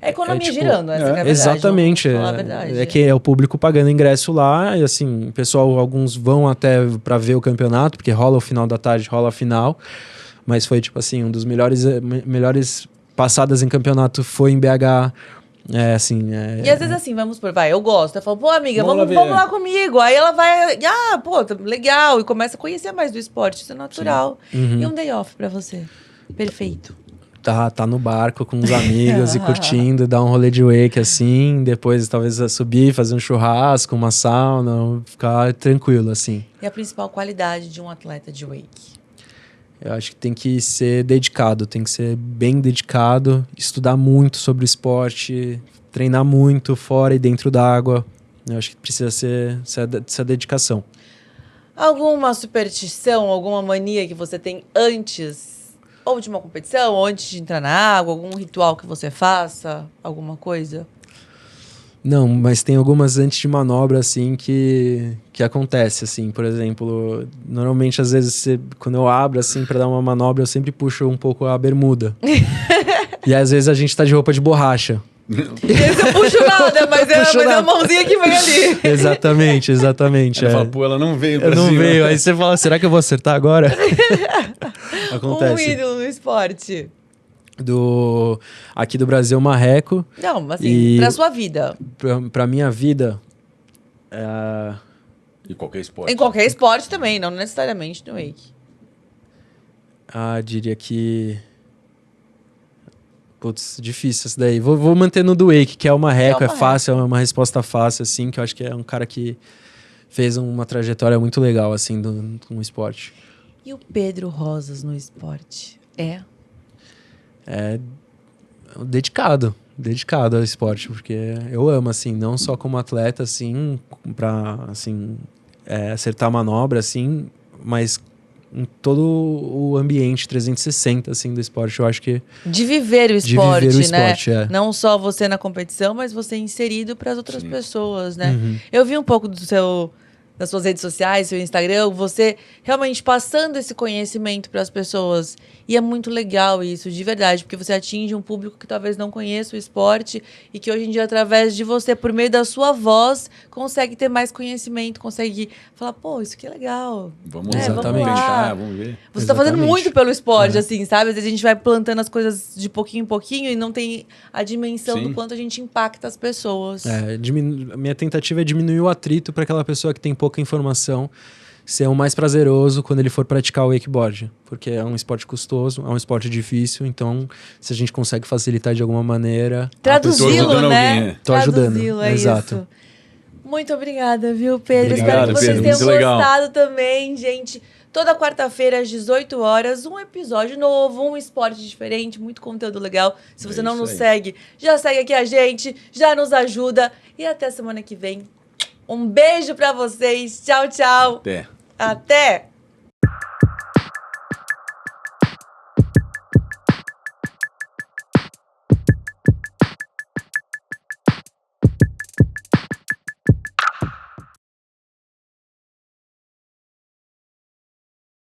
A economia tipo, girando, essa que é a verdade. Exatamente. Vamos falar a verdade. É que é o público pagando ingresso lá. E assim, o pessoal, alguns vão até pra ver o campeonato, porque rola o final da tarde, rola a final. Mas foi, tipo assim, um dos melhores passadas em campeonato foi em BH. É, assim... E às vezes assim, vamos por... Vai, eu gosto. Eu falo, pô, amiga, vamos lá lá comigo. Aí ela vai... pô, legal. E começa a conhecer mais do esporte. Isso é natural. E um day off pra você? Perfeito. Tá no barco com os amigos e curtindo, dar um rolê de wake assim, depois talvez subir, fazer um churrasco, uma sauna, ficar tranquilo, assim. E a principal qualidade de um atleta de wake? Eu acho que tem que ser dedicado, tem que ser bem dedicado, estudar muito sobre o esporte, treinar muito fora e dentro da água. Eu acho que precisa ser essa dedicação. Alguma superstição, alguma mania que você tem antes ou de uma competição, ou antes de entrar na água, algum ritual que você faça, alguma coisa? Não, mas tem algumas antes de manobra, assim, que acontece, assim. Por exemplo, normalmente, às vezes, quando eu abro, assim, pra dar uma manobra, eu sempre puxo um pouco a bermuda. E às vezes a gente tá de roupa de borracha. Esse eu puxo nada, mas é a mãozinha que vem ali. Exatamente. Ela fala, pô, ela não veio pra cima. Não veio. Aí você fala, será que eu vou acertar agora? Acontece. Um ídolo no esporte. Aqui do Brasil, Marreco. Não, assim, pra sua vida. Pra minha vida... Em qualquer esporte. Em qualquer esporte também, não necessariamente no wake. Diria que... Putz, difícil isso daí. Vou manter no do wake, que é o Marreco, é fácil, é uma resposta fácil, assim, que eu acho que é um cara que fez uma trajetória muito legal, assim, no esporte. E o Pedro Rosas no esporte? É dedicado ao esporte, porque eu amo, assim, não só como atleta, assim, pra, assim, acertar a manobra, assim, mas em todo o ambiente 360, assim, do esporte, eu acho que... De viver o esporte, né? É. Não só você na competição, mas você inserido para as outras pessoas, né? Eu vi um pouco das suas redes sociais, seu Instagram, você realmente passando esse conhecimento para as pessoas. E é muito legal isso, de verdade, porque você atinge um público que talvez não conheça o esporte e que hoje em dia, através de você, por meio da sua voz, consegue ter mais conhecimento, consegue falar, pô, isso que é legal. Vamos Exatamente. tentar, vamos ver. Você está fazendo muito pelo esporte, assim, sabe? Às vezes a gente vai plantando as coisas de pouquinho em pouquinho e não tem a dimensão do quanto a gente impacta as pessoas. A minha tentativa é diminuir o atrito para aquela pessoa que tem pouca informação ser o mais prazeroso quando ele for praticar o wakeboard, porque é um esporte custoso, é um esporte difícil, então se a gente consegue facilitar de alguma maneira... Traduzi-lo, né? Tô ajudando, exato. Isso. Muito obrigada, viu, Pedro? Obrigado, espero que vocês Pedro, tenham gostado também, gente. Toda quarta-feira, às 18 horas, um episódio novo, um esporte diferente, muito conteúdo legal. Se você não nos segue, já segue aqui a gente, já nos ajuda. E até semana que vem. Um beijo pra vocês. Tchau, tchau. Até. Até!